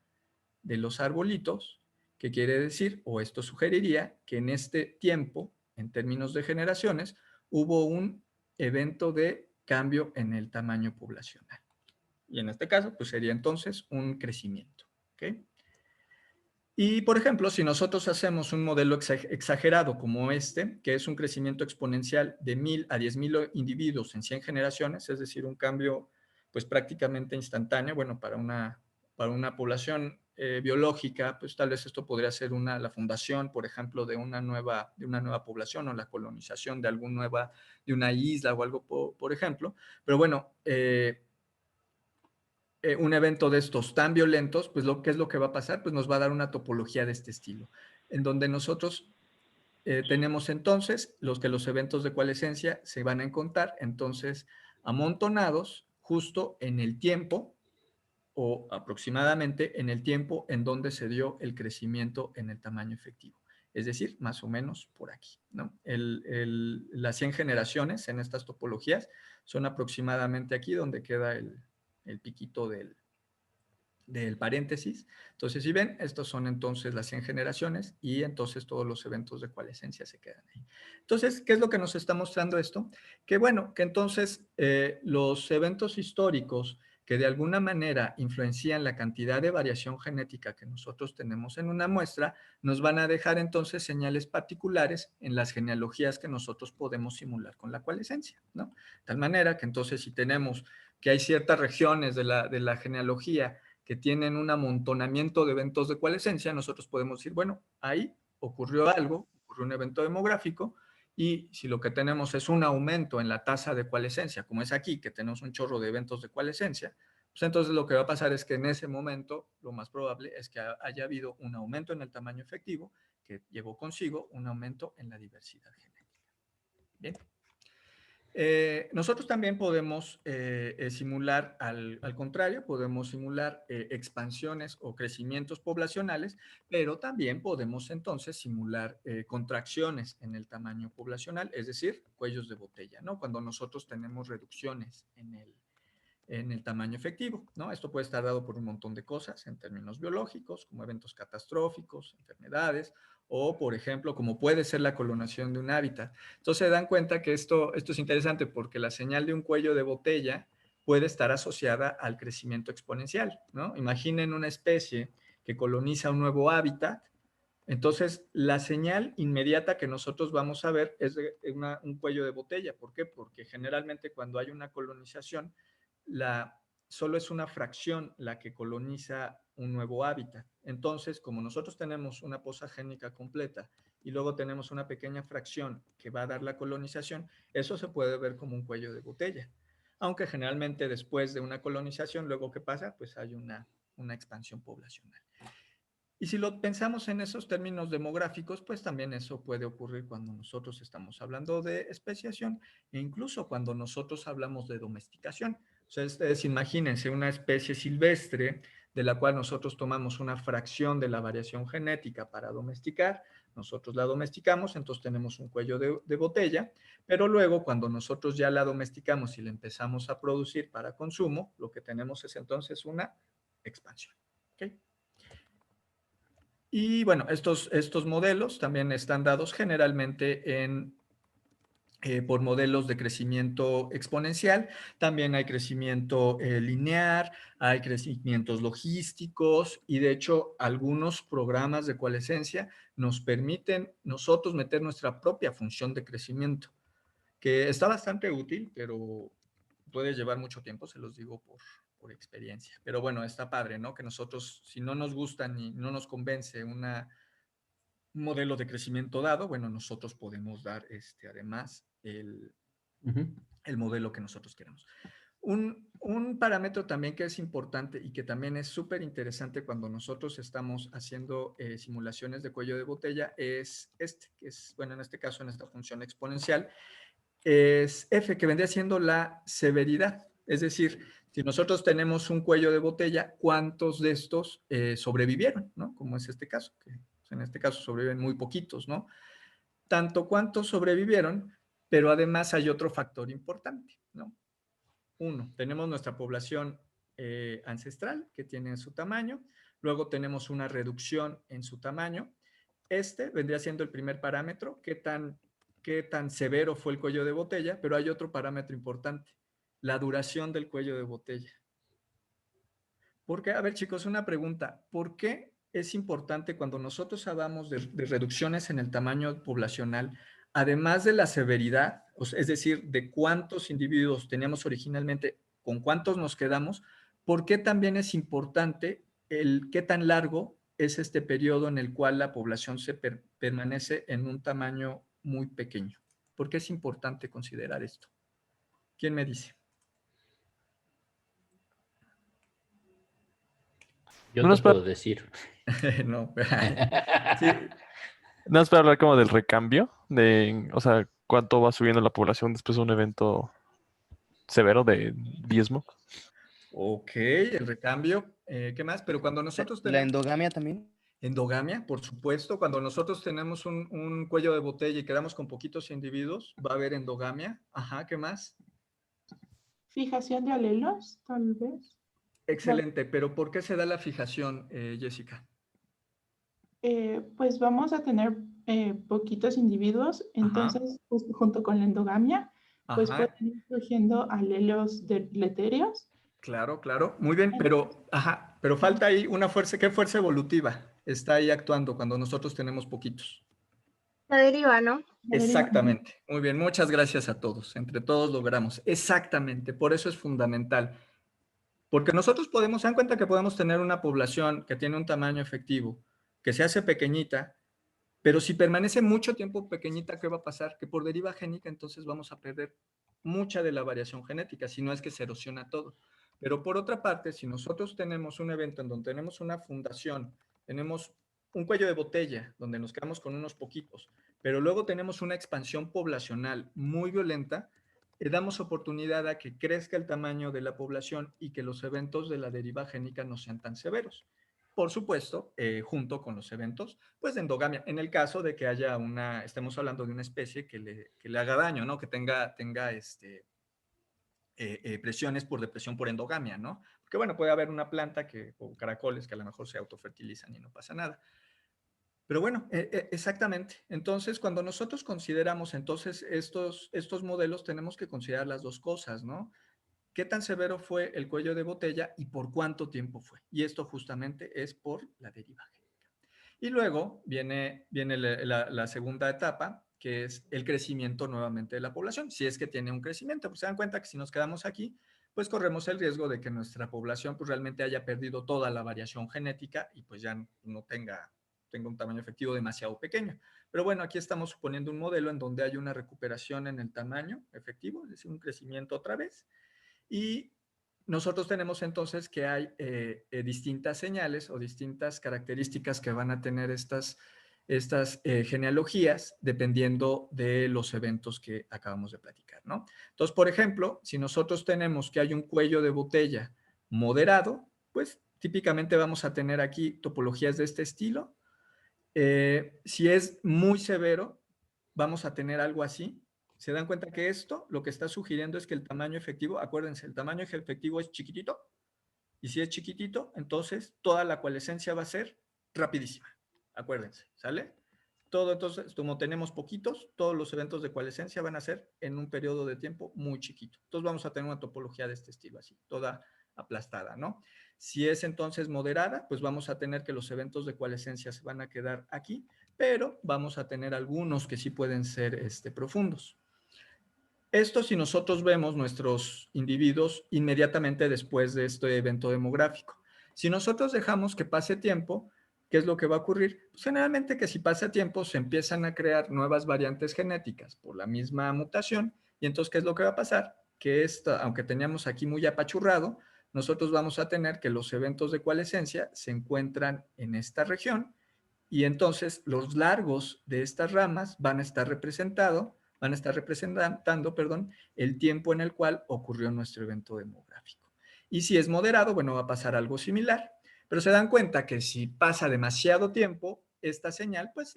de los arbolitos, que quiere decir, o esto sugeriría, que en este tiempo, en términos de generaciones, hubo un evento de cambio en el tamaño poblacional. Y en este caso, pues sería entonces un crecimiento. ¿Okay? Y, por ejemplo, si nosotros hacemos un modelo exagerado como este, que es un crecimiento exponencial de 1000 a 10.000 individuos en 100 generaciones, es decir, un cambio pues prácticamente instantáneo, bueno, para una población biológica, pues tal vez esto podría ser la fundación, por ejemplo, de una nueva población o la colonización de de una isla o algo, por ejemplo. Pero bueno, un evento de estos tan violentos, pues ¿qué es lo que va a pasar? Pues nos va a dar una topología de este estilo, en donde nosotros tenemos entonces los eventos de coalescencia se van a encontrar entonces amontonados justo en el tiempo o aproximadamente en el tiempo en donde se dio el crecimiento en el tamaño efectivo. Es decir, más o menos por aquí, ¿no? Las 100 generaciones en estas topologías son aproximadamente aquí donde queda el piquito del paréntesis. Entonces, si ven, estos son entonces las 100 generaciones y entonces todos los eventos de coalescencia se quedan ahí. Entonces, ¿qué es lo que nos está mostrando esto? Que bueno, que entonces los eventos históricos que de alguna manera influencian la cantidad de variación genética que nosotros tenemos en una muestra, nos van a dejar entonces señales particulares en las genealogías que nosotros podemos simular con la coalescencia, ¿no? De tal manera que entonces si tenemos que hay ciertas regiones de la genealogía que tienen un amontonamiento de eventos de coalescencia, nosotros podemos decir, bueno, ahí ocurrió algo, ocurrió un evento demográfico, y si lo que tenemos es un aumento en la tasa de coalescencia, como es aquí, que tenemos un chorro de eventos de coalescencia, pues entonces lo que va a pasar es que en ese momento lo más probable es que haya habido un aumento en el tamaño efectivo que llevó consigo un aumento en la diversidad genética. Bien. Nosotros también podemos simular, al contrario, podemos simular expansiones o crecimientos poblacionales, pero también podemos entonces simular contracciones en el tamaño poblacional, es decir, cuellos de botella, ¿no? Cuando nosotros tenemos reducciones en el tamaño efectivo, ¿no? Esto puede estar dado por un montón de cosas en términos biológicos, como eventos catastróficos, enfermedades, o, por ejemplo, como puede ser la colonación de un hábitat. Entonces se dan cuenta que esto es interesante porque la señal de un cuello de botella puede estar asociada al crecimiento exponencial, ¿no? Imaginen una especie que coloniza un nuevo hábitat. Entonces, la señal inmediata que nosotros vamos a ver es un cuello de botella. ¿Por qué? Porque generalmente cuando hay una colonización, solo es una fracción la que coloniza un nuevo hábitat. Entonces, como nosotros tenemos una poza génica completa y luego tenemos una pequeña fracción que va a dar la colonización, eso se puede ver como un cuello de botella. Aunque generalmente después de una colonización, luego ¿qué pasa? Pues hay una expansión poblacional. Y si lo pensamos en esos términos demográficos, pues también eso puede ocurrir cuando nosotros estamos hablando de especiación e incluso cuando nosotros hablamos de domesticación. O sea, ustedes imagínense una especie silvestre de la cual nosotros tomamos una fracción de la variación genética para domesticar, nosotros la domesticamos, entonces tenemos un cuello de botella, pero luego cuando nosotros ya la domesticamos y la empezamos a producir para consumo, lo que tenemos es entonces una expansión. ¿Okay? Y bueno, estos modelos también están dados generalmente por modelos de crecimiento exponencial. También hay crecimiento lineal, hay crecimientos logísticos y de hecho algunos programas de coalescencia nos permiten nosotros meter nuestra propia función de crecimiento, que está bastante útil, pero puede llevar mucho tiempo, se los digo por experiencia. Pero bueno, está padre, ¿no? Que nosotros, si no nos gusta ni no nos convence un modelo de crecimiento dado, bueno, nosotros podemos dar además el modelo que nosotros queramos. Un parámetro también que es importante y que también es súper interesante cuando nosotros estamos haciendo simulaciones de cuello de botella es que es, bueno, en este caso, en esta función exponencial, es F, que vendría siendo la severidad. Es decir, si nosotros tenemos un cuello de botella, ¿cuántos de estos sobrevivieron? ¿No? Como es este caso, que en este caso sobreviven muy poquitos, ¿no? Tanto cuántos sobrevivieron, pero además hay otro factor importante, ¿no? Uno, tenemos nuestra población ancestral que tiene su tamaño, luego tenemos una reducción en su tamaño. Este vendría siendo el primer parámetro, qué tan severo fue el cuello de botella, pero hay otro parámetro importante, la duración del cuello de botella. ¿Por qué? A ver, chicos, una pregunta. ¿Por qué es importante cuando nosotros hablamos de reducciones en el tamaño poblacional, además de la severidad, es decir, de cuántos individuos teníamos originalmente, con cuántos nos quedamos, por qué también es importante el qué tan largo es este periodo en el cual la población permanece en un tamaño muy pequeño? ¿Por qué es importante considerar esto? ¿Quién me dice? Yo No te nos para, puedo decir. No, sí, no nos para hablar como del recambio, de, o sea, cuánto va subiendo la población después de un evento severo de diezmo. ok, el recambio. ¿Qué más? Pero cuando nosotros La tenemos endogamia también. endogamia, por supuesto, cuando nosotros tenemos un cuello de botella y quedamos con poquitos individuos, va a haber endogamia. Ajá, ¿qué más? Fijación de alelos, tal vez. Excelente, pero ¿por qué se da la fijación, Jessica? Pues vamos a tener poquitos individuos, Ajá, entonces pues, junto con la endogamia, pues ajá, pueden ir surgiendo alelos deleterios. claro, claro. Muy bien, pero, ajá, pero falta ahí una fuerza. ¿Qué fuerza evolutiva está ahí actuando cuando nosotros tenemos poquitos? La deriva, ¿no? La deriva. Exactamente. Muy bien, muchas gracias a todos. Entre todos logramos. Exactamente, por eso es fundamental. Porque nosotros podemos, se dan cuenta que podemos tener una población que tiene un tamaño efectivo, que se hace pequeñita, pero si permanece mucho tiempo pequeñita, ¿qué va a pasar? Que por deriva génica entonces vamos a perder mucha de la variación genética, si no es que se erosiona todo. Pero por otra parte, si nosotros tenemos un evento en donde tenemos una fundación, tenemos un cuello de botella, donde nos quedamos con unos poquitos, pero luego tenemos una expansión poblacional muy violenta, damos oportunidad a que crezca el tamaño de la población y que los eventos de la deriva génica no sean tan severos. Por supuesto, junto con los eventos, pues, de endogamia. En el caso de que haya estemos hablando de una especie que le haga daño, ¿no? Que tenga presiones por depresión por endogamia, ¿no? Porque, bueno, puede haber una planta o caracoles que a lo mejor se autofertilizan y no pasa nada. Pero bueno, exactamente. Entonces, cuando nosotros consideramos entonces estos modelos, tenemos que considerar las dos cosas, ¿no? ¿Qué tan severo fue el cuello de botella y por cuánto tiempo fue? Y esto justamente es por la deriva génica. Y luego viene la segunda etapa, que es el crecimiento nuevamente de la población, si es que tiene un crecimiento. Pues se dan cuenta que si nos quedamos aquí, pues corremos el riesgo de que nuestra población pues realmente haya perdido toda la variación genética y pues ya no tenga un tamaño efectivo demasiado pequeño. Pero bueno, aquí estamos suponiendo un modelo en donde hay una recuperación en el tamaño efectivo, es decir, un crecimiento otra vez. Y nosotros tenemos entonces que hay distintas señales o distintas características que van a tener estas genealogías dependiendo de los eventos que acabamos de platicar, ¿no? Entonces, por ejemplo, si nosotros tenemos que hay un cuello de botella moderado, pues típicamente vamos a tener aquí topologías de este estilo. Si es muy severo, vamos a tener algo así. ¿Se dan cuenta que esto lo que está sugiriendo es que el tamaño efectivo, acuérdense, el tamaño efectivo es chiquitito, y si es chiquitito, entonces toda la coalescencia va a ser rapidísima. Acuérdense, ¿sale? Todo, entonces, como tenemos poquitos, todos los eventos de coalescencia van a ser en un periodo de tiempo muy chiquito. Entonces vamos a tener una topología de este estilo, así, toda aplastada, ¿no? Si es entonces moderada, pues vamos a tener que los eventos de coalescencia se van a quedar aquí, pero vamos a tener algunos que sí pueden ser profundos. Esto si nosotros vemos nuestros individuos inmediatamente después de este evento demográfico. Si nosotros dejamos que pase tiempo, ¿qué es lo que va a ocurrir? Pues generalmente que si pasa tiempo se empiezan a crear nuevas variantes genéticas por la misma mutación y entonces ¿qué es lo que va a pasar? Que aunque teníamos aquí muy apachurrado, nosotros vamos a tener que los eventos de coalescencia se encuentran en esta región y entonces los largos de estas ramas van a estar representando, el tiempo en el cual ocurrió nuestro evento demográfico. Y si es moderado, bueno, va a pasar algo similar. Pero se dan cuenta que si pasa demasiado tiempo, esta señal, pues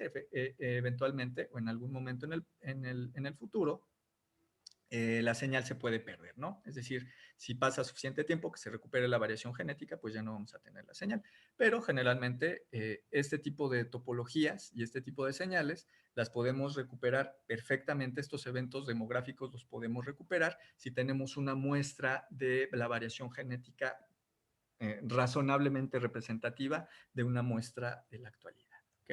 eventualmente o en algún momento en el futuro, la señal se puede perder, ¿no? Es decir, si pasa suficiente tiempo que se recupere la variación genética, pues ya no vamos a tener la señal. Pero generalmente este tipo de topologías y este tipo de señales las podemos recuperar perfectamente. Estos eventos demográficos los podemos recuperar si tenemos una muestra de la variación genética razonablemente representativa de una muestra de la actualidad, ¿ok?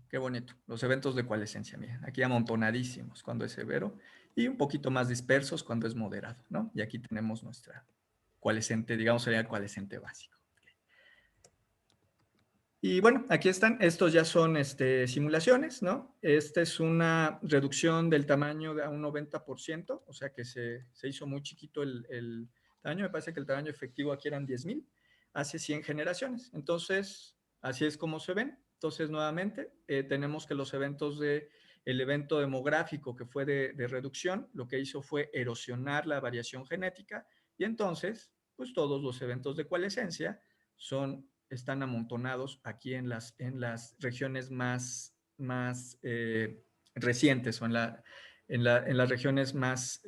Qué bonito. Los eventos de coalescencia, miren, aquí amontonadísimos cuando es severo y un poquito más dispersos cuando es moderado, ¿no? Y aquí tenemos nuestra coalescente, digamos, sería el coalescente básico. Y bueno, aquí están, estos ya son simulaciones, ¿no? Esta es una reducción del tamaño a un 90%, o sea que se hizo muy chiquito el tamaño, me parece que el tamaño efectivo aquí eran 10,000, hace 100 generaciones. Entonces, así es como se ven. Entonces, nuevamente, tenemos que los eventos el evento demográfico que fue de reducción, lo que hizo fue erosionar la variación genética y entonces, pues todos los eventos de coalescencia están amontonados aquí en las regiones más recientes o en las regiones más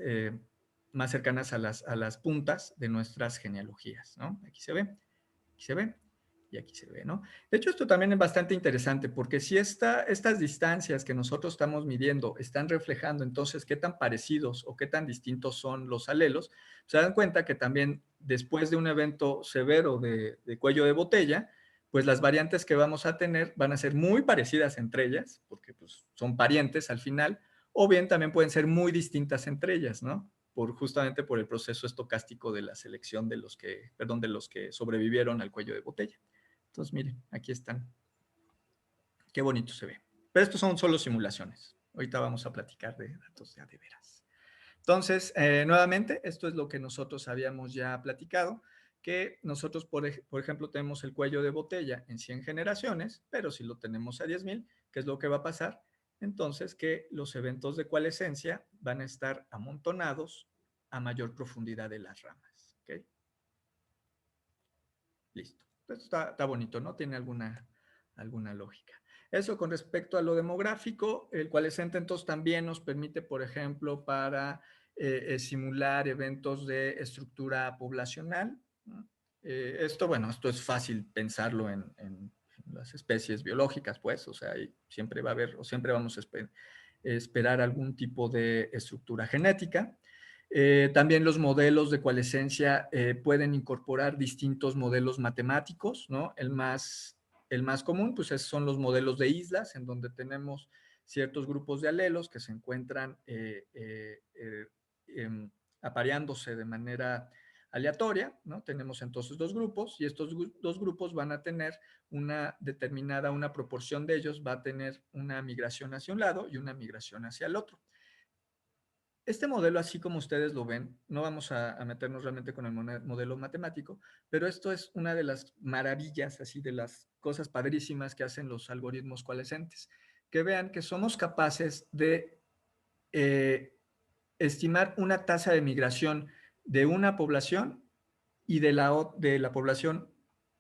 cercanas a las puntas de nuestras genealogías, ¿no? Aquí se ve y aquí se ve, ¿no? De hecho, esto también es bastante interesante porque si estas distancias que nosotros estamos midiendo están reflejando entonces qué tan parecidos o qué tan distintos son los alelos, se dan cuenta que también después de un evento severo de cuello de botella, pues las variantes que vamos a tener van a ser muy parecidas entre ellas, porque pues, son parientes al final, o bien también pueden ser muy distintas entre ellas, ¿no? Justamente por el proceso estocástico de la selección de los que sobrevivieron al cuello de botella. Entonces, miren, aquí están. Qué bonito se ve. Pero estos son solo simulaciones. Ahorita vamos a platicar de datos ya de veras. Entonces, nuevamente, esto es lo que nosotros habíamos ya platicado, que nosotros, por ejemplo, tenemos el cuello de botella en 100 generaciones, pero si lo tenemos a 10,000, ¿qué es lo que va a pasar? entonces que los eventos de coalescencia van a estar amontonados a mayor profundidad de las ramas. ¿Okay? Listo. Esto está bonito, ¿no? Tiene alguna lógica. Eso con respecto a lo demográfico, el coalescente entonces también nos permite, por ejemplo, para simular eventos de estructura poblacional, ¿no? Esto es fácil pensarlo en las especies biológicas, pues, o sea, siempre va a haber, o siempre vamos a esperar algún tipo de estructura genética. También los modelos de coalescencia pueden incorporar distintos modelos matemáticos, ¿no? El más común, pues, son los modelos de islas, en donde tenemos ciertos grupos de alelos que se encuentran apareándose de manera aleatoria, ¿no? Tenemos entonces dos grupos y estos dos grupos van a tener una proporción de ellos va a tener una migración hacia un lado y una migración hacia el otro. Este modelo, así como ustedes lo ven, no vamos a meternos realmente con el modelo matemático, pero esto es una de las maravillas, así de las cosas padrísimas que hacen los algoritmos coalescentes, que vean que somos capaces de estimar una tasa de migración de una población y de la población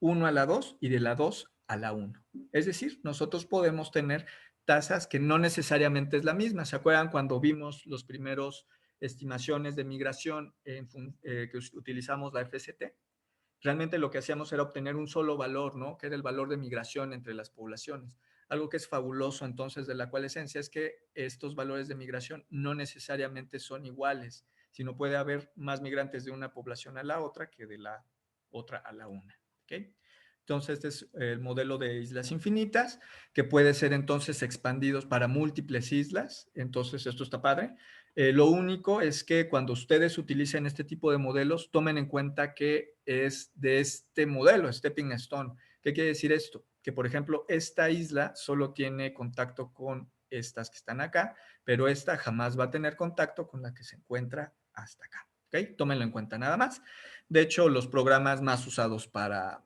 1 a la 2 y de la 2 a la 1. Es decir, nosotros podemos tener tasas que no necesariamente es la misma. ¿Se acuerdan cuando vimos los primeros estimaciones de migración que utilizamos la FST? Realmente lo que hacíamos era obtener un solo valor, ¿no? Que era el valor de migración entre las poblaciones. Algo que es fabuloso entonces de la coalescencia es que estos valores de migración no necesariamente son iguales, sino puede haber más migrantes de una población a la otra que de la otra a la una. ¿Okay? Entonces, este es el modelo de islas infinitas, que puede ser entonces expandidos para múltiples islas. Entonces, esto está padre. Lo único es que cuando ustedes utilicen este tipo de modelos, tomen en cuenta que es de este modelo, Stepping Stone. ¿Qué quiere decir esto? Que, por ejemplo, esta isla solo tiene contacto con estas que están acá, pero esta jamás va a tener contacto con la que se encuentra hasta acá. ¿Okay? Tómenlo en cuenta nada más. De hecho, los programas más usados para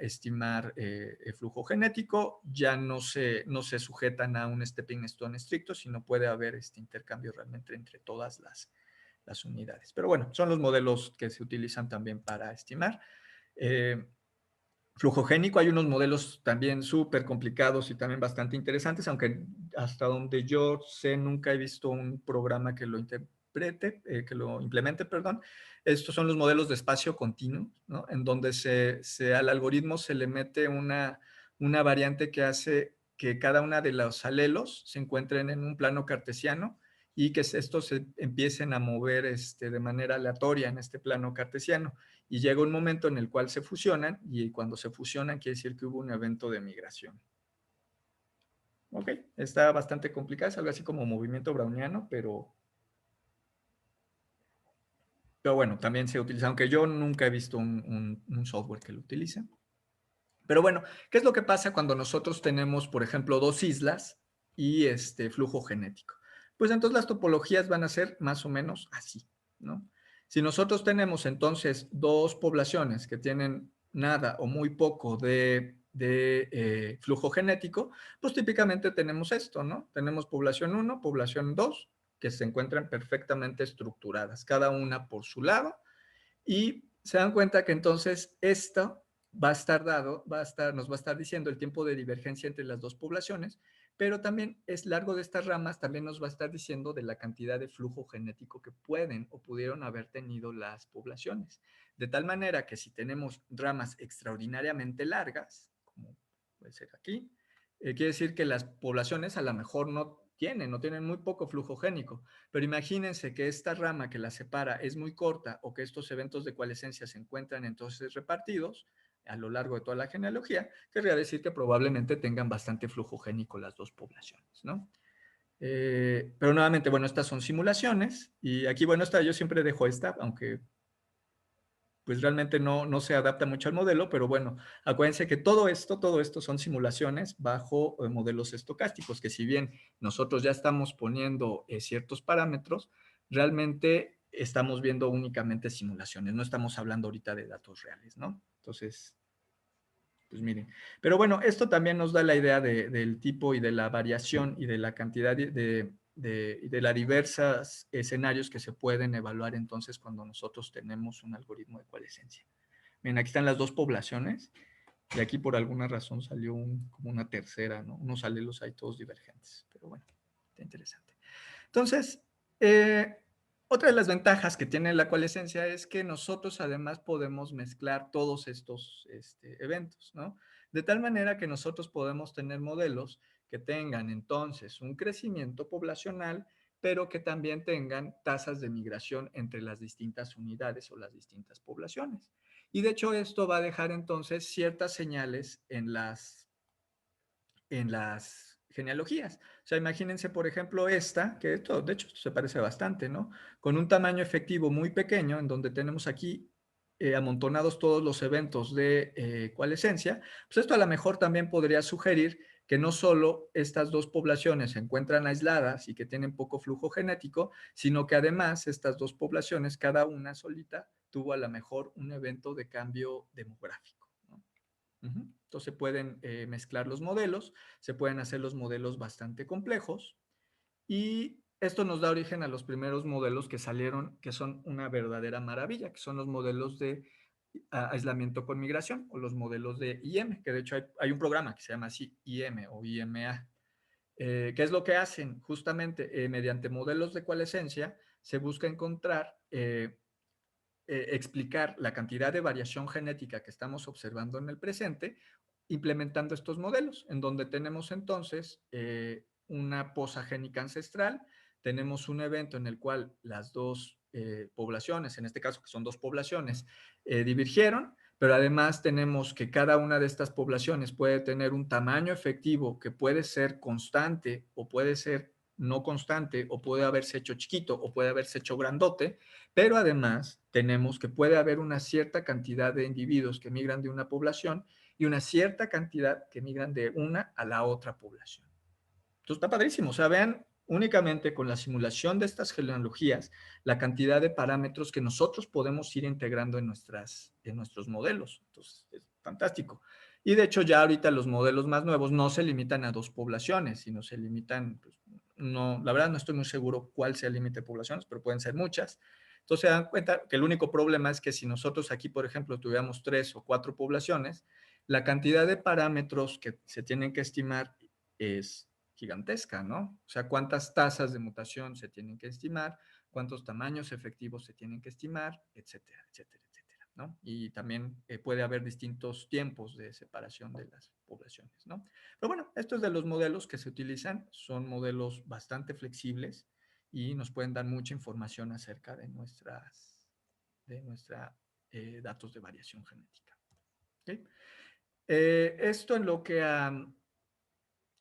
estimar el flujo genético ya no se sujetan a un stepping stone estricto, sino puede haber este intercambio realmente entre todas las unidades. Pero bueno, son los modelos que se utilizan también para estimar. Flujo génico, hay unos modelos también súper complicados y también bastante interesantes, aunque hasta donde yo sé nunca he visto un programa que lo implemente, perdón. Estos son los modelos de espacio continuo, ¿no? En donde al algoritmo se le mete una variante que hace que cada una de los alelos se encuentren en un plano cartesiano y que estos se empiecen a mover de manera aleatoria en este plano cartesiano. Y llega un momento en el cual se fusionan y cuando se fusionan quiere decir que hubo un evento de migración. Ok, está bastante complicado, es algo así como movimiento browniano, pero bueno, también se utiliza, aunque yo nunca he visto un software que lo utilice. Pero bueno, ¿qué es lo que pasa cuando nosotros tenemos, por ejemplo, dos islas y flujo genético? Pues entonces las topologías van a ser más o menos así, ¿no? Si nosotros tenemos entonces dos poblaciones que tienen nada o muy poco de flujo genético, pues típicamente tenemos esto, ¿no? Tenemos población 1, población 2, que se encuentran perfectamente estructuradas, cada una por su lado, y se dan cuenta que entonces esto va a estar nos va a estar diciendo el tiempo de divergencia entre las dos poblaciones, pero también es largo de estas ramas, también nos va a estar diciendo de la cantidad de flujo genético que pueden o pudieron haber tenido las poblaciones. De tal manera que si tenemos ramas extraordinariamente largas, como puede ser aquí, quiere decir que las poblaciones a lo mejor no tienen muy poco flujo génico, pero imagínense que esta rama que la separa es muy corta o que estos eventos de coalescencia se encuentran entonces repartidos a lo largo de toda la genealogía, querría decir que probablemente tengan bastante flujo génico las dos poblaciones, ¿no? Pero nuevamente, bueno, estas son simulaciones y aquí, bueno, yo siempre dejo esta, aunque pues realmente no se adapta mucho al modelo, pero bueno, acuérdense que todo esto son simulaciones bajo modelos estocásticos, que si bien nosotros ya estamos poniendo ciertos parámetros, realmente estamos viendo únicamente simulaciones, no estamos hablando ahorita de datos reales, ¿no? Entonces, Pues miren, pero bueno, esto también nos da la idea del tipo y de la variación y de la cantidad de las diversas escenarios que se pueden evaluar entonces cuando nosotros tenemos un algoritmo de coalescencia. Miren, aquí están las dos poblaciones y aquí por alguna razón salió como una tercera, ¿no? Unos alelos ahí todos divergentes, pero bueno, está interesante. Entonces, otra de las ventajas que tiene la coalescencia es que nosotros además podemos mezclar todos estos eventos, ¿no? De tal manera que nosotros podemos tener modelos que tengan entonces un crecimiento poblacional, pero que también tengan tasas de migración entre las distintas unidades o las distintas poblaciones. Y de hecho esto va a dejar entonces ciertas señales en las genealogías. O sea, imagínense, por ejemplo, esta, que esto, de hecho, esto se parece bastante, ¿no? Con un tamaño efectivo muy pequeño, en donde tenemos aquí amontonados todos los eventos de coalescencia, pues esto a lo mejor también podría sugerir que no solo estas dos poblaciones se encuentran aisladas y que tienen poco flujo genético, sino que además estas dos poblaciones, cada una solita, tuvo a lo mejor un evento de cambio demográfico, ¿no? Entonces se pueden mezclar los modelos, se pueden hacer los modelos bastante complejos y esto nos da origen a los primeros modelos que salieron, que son una verdadera maravilla, que son los modelos de aislamiento con migración o los modelos de IM, que de hecho hay un programa que se llama así IM o IMA. ¿Qué es lo que hacen? Justamente mediante modelos de coalescencia se busca encontrar explicar la cantidad de variación genética que estamos observando en el presente, implementando estos modelos, en donde tenemos entonces una poza génica ancestral, tenemos un evento en el cual las dos poblaciones, en este caso que son dos poblaciones, divergieron, pero además tenemos que cada una de estas poblaciones puede tener un tamaño efectivo que puede ser constante o puede ser no constante o puede haberse hecho chiquito o puede haberse hecho grandote, pero además tenemos que puede haber una cierta cantidad de individuos que migran de una población y una cierta cantidad que migran de una a la otra población. Entonces está padrísimo, o sea, vean únicamente con la simulación de estas genealogías la cantidad de parámetros que nosotros podemos ir integrando en nuestros modelos. Entonces es fantástico. Y de hecho ya ahorita los modelos más nuevos no se limitan a dos poblaciones, sino se limitan, pues, no, la verdad no estoy muy seguro cuál sea el límite de poblaciones, pero pueden ser muchas. Entonces se dan cuenta que el único problema es que si nosotros aquí, por ejemplo, tuviéramos 3 o 4 poblaciones, la cantidad de parámetros que se tienen que estimar es gigantesca, ¿no? O sea, cuántas tasas de mutación se tienen que estimar, cuántos tamaños efectivos se tienen que estimar, etcétera, etcétera, etcétera, ¿no? Y también puede haber distintos tiempos de separación de las poblaciones, ¿no? Pero bueno, estos de los modelos que se utilizan son modelos bastante flexibles y nos pueden dar mucha información acerca de nuestra datos de variación genética. ¿Okay? Esto en lo que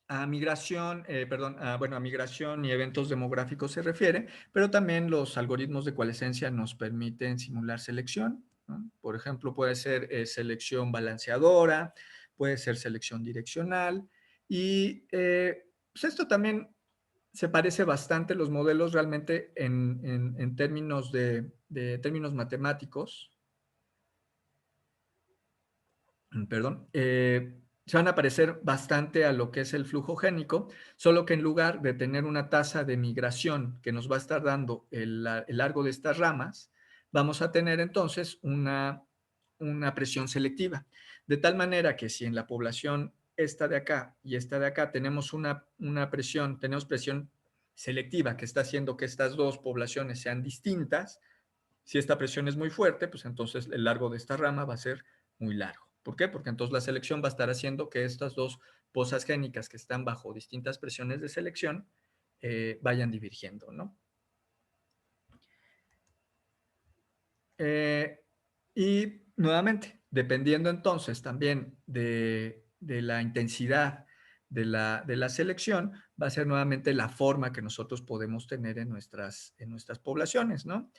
a migración, a migración y eventos demográficos se refiere, pero también los algoritmos de coalescencia nos permiten simular selección, ¿no? Por ejemplo, puede ser selección balanceadora, puede ser selección direccional y pues esto también se parece bastante los modelos realmente en términos de términos matemáticos. Perdón, se van a parecer bastante a lo que es el flujo génico, solo que en lugar de tener una tasa de migración que nos va a estar dando el largo de estas ramas, vamos a tener entonces una presión selectiva. De tal manera que si en la población esta de acá y esta de acá tenemos tenemos presión selectiva que está haciendo que estas dos poblaciones sean distintas, si esta presión es muy fuerte, pues entonces el largo de esta rama va a ser muy largo. ¿Por qué? Porque entonces la selección va a estar haciendo que estas dos pozas génicas que están bajo distintas presiones de selección vayan divergiendo, ¿no? Y nuevamente, dependiendo entonces también de la intensidad de la selección, va a ser nuevamente la forma que nosotros podemos tener en nuestras poblaciones, ¿no?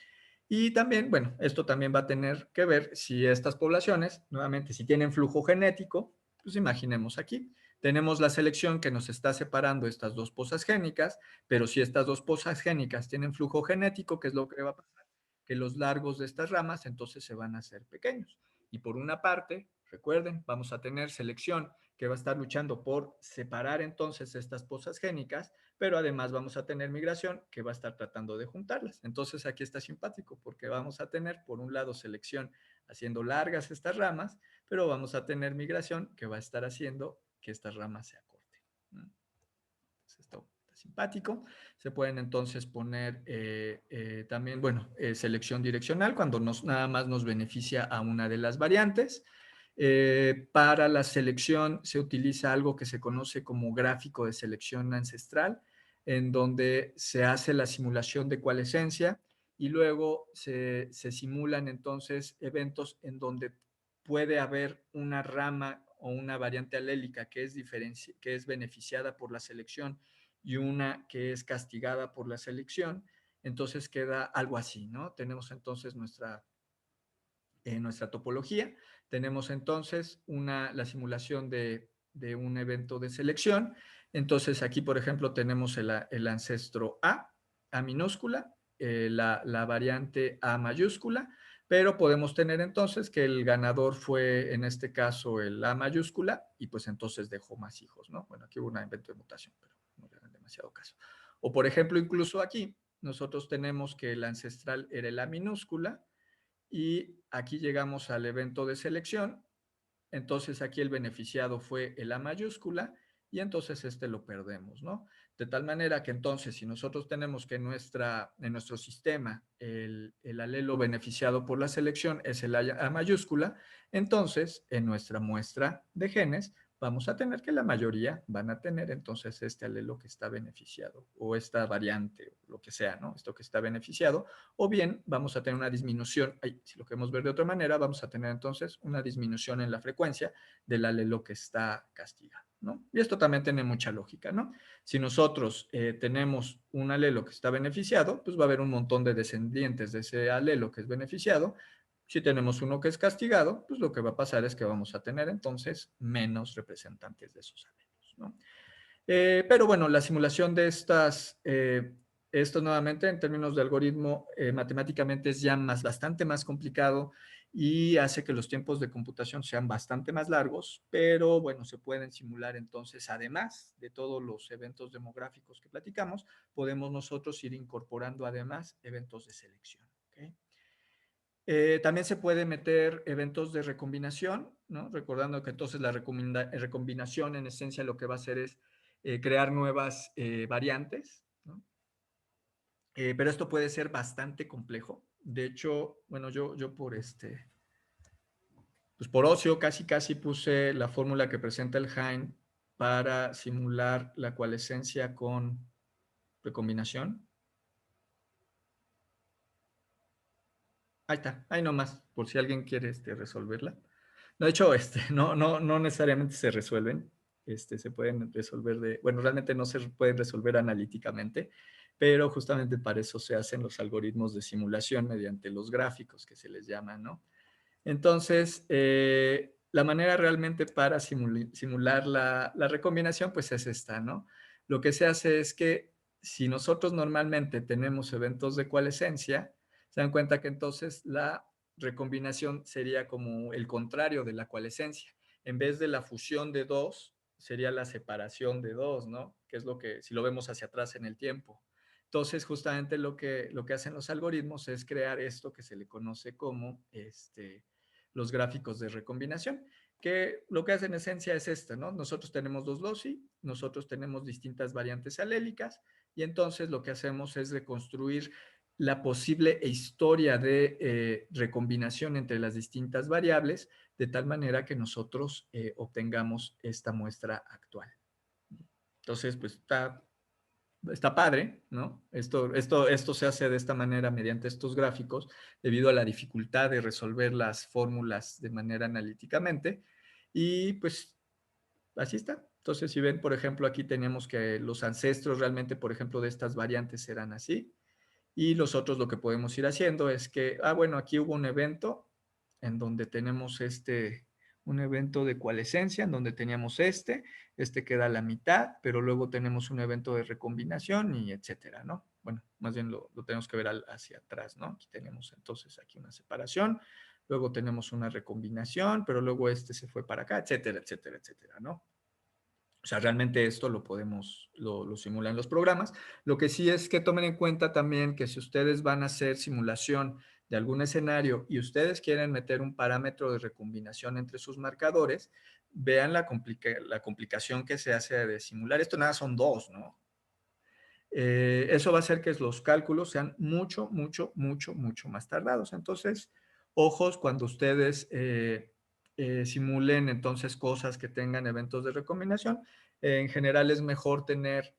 Y también, bueno, esto también va a tener que ver si estas poblaciones, nuevamente, si tienen flujo genético, pues imaginemos aquí, tenemos la selección que nos está separando estas dos pozas génicas, pero si estas dos pozas génicas tienen flujo genético, ¿qué es lo que va a pasar? Que los largos de estas ramas entonces se van a hacer pequeños. Y por una parte, Recuerden, vamos a tener selección que va a estar luchando por separar entonces estas pozas génicas, pero además vamos a tener migración que va a estar tratando de juntarlas. Entonces aquí está simpático porque vamos a tener por un lado selección haciendo largas estas ramas, pero vamos a tener migración que va a estar haciendo que estas ramas se acorten. Entonces, esto está simpático. Se pueden entonces poner también, bueno, selección direccional cuando nada más nos beneficia a una de las variantes. Para la selección se utiliza algo que se conoce como gráfico de selección ancestral, en donde se hace la simulación de coalescencia y luego se simulan entonces eventos en donde puede haber una rama o una variante alélica que es beneficiada por la selección y una que es castigada por la selección. Entonces queda algo así, ¿no? Tenemos entonces nuestra topología. Tenemos entonces la simulación de un evento de selección. Entonces aquí, por ejemplo, tenemos el ancestro A minúscula, la variante A mayúscula, pero podemos tener entonces que el ganador fue, en este caso, el A mayúscula, y pues entonces dejó más hijos, ¿no? Bueno, aquí hubo un evento de mutación, pero no le hagan demasiado caso. O, por ejemplo, incluso aquí, nosotros tenemos que el ancestral era el A minúscula, y aquí llegamos al evento de selección. Entonces aquí el beneficiado fue el A mayúscula y entonces lo perdemos, ¿no? De tal manera que entonces si nosotros tenemos que en nuestro sistema el alelo beneficiado por la selección es el A mayúscula, entonces en nuestra muestra de genes vamos a tener que la mayoría van a tener entonces este alelo que está beneficiado o esta variante, o lo que sea, ¿no? Esto que está beneficiado, o bien vamos a tener una disminución, si lo queremos ver de otra manera, vamos a tener entonces una disminución en la frecuencia del alelo que está castigado, ¿no? Y esto también tiene mucha lógica, ¿no? Si nosotros tenemos un alelo que está beneficiado, pues va a haber un montón de descendientes de ese alelo que es beneficiado. Si tenemos uno que es castigado, pues lo que va a pasar es que vamos a tener entonces menos representantes de esos alelos, ¿no? Pero bueno, la simulación de esto nuevamente en términos de algoritmo matemáticamente es ya bastante más complicado y hace que los tiempos de computación sean bastante más largos, pero bueno, se pueden simular entonces, además de todos los eventos demográficos que platicamos, podemos nosotros ir incorporando además eventos de selección. ¿Okay? También se puede meter eventos de recombinación, ¿no? Recordando que entonces la recombinación en esencia lo que va a hacer es crear nuevas variantes, ¿no? Pero esto puede ser bastante complejo. De hecho, bueno, yo pues por ocio casi puse la fórmula que presenta el Hein para simular la coalescencia con recombinación. Ahí está, ahí nomás, por si alguien quiere resolverla. No, de hecho, no necesariamente se resuelven, se pueden resolver bueno, realmente no se pueden resolver analíticamente, pero justamente para eso se hacen los algoritmos de simulación mediante los gráficos que se les llama, ¿no? Entonces, la manera realmente para simular la recombinación, pues es esta, ¿no? Lo que se hace es que si nosotros normalmente tenemos eventos de coalescencia, se dan cuenta que entonces la recombinación sería como el contrario de la coalescencia. En vez de la fusión de dos, sería la separación de dos, ¿no? Que es lo que, si lo vemos hacia atrás en el tiempo. Entonces, justamente lo que hacen los algoritmos es crear esto que se le conoce como los gráficos de recombinación, que lo que hace en esencia es esto, ¿no? Nosotros tenemos dos loci, nosotros tenemos distintas variantes alélicas, y entonces lo que hacemos es reconstruir la posible historia de recombinación entre las distintas variables, de tal manera que nosotros obtengamos esta muestra actual. Entonces, pues está padre, ¿no? Esto se hace de esta manera mediante estos gráficos debido a la dificultad de resolver las fórmulas de manera analíticamente y pues así está. Entonces, si ven, por ejemplo, aquí tenemos que los ancestros realmente, por ejemplo, de estas variantes eran así y nosotros lo que podemos ir haciendo es que, bueno, aquí hubo un evento en donde tenemos un evento de coalescencia, en donde teníamos queda a la mitad, pero luego tenemos un evento de recombinación y etcétera, ¿no? Bueno, más bien lo tenemos que ver hacia atrás, ¿no? Aquí tenemos entonces aquí una separación, luego tenemos una recombinación, pero luego este se fue para acá, etcétera, etcétera, etcétera, ¿no? O sea, realmente esto lo simulan los programas. Lo que sí es que tomen en cuenta también que si ustedes van a hacer simulación de algún escenario y ustedes quieren meter un parámetro de recombinación entre sus marcadores, vean la complicación que se hace de simular. Esto nada son 2, ¿no? Eso va a hacer que los cálculos sean mucho, mucho, mucho, mucho más tardados. Entonces, ojos cuando ustedes simulen entonces cosas que tengan eventos de recombinación. En general es mejor tener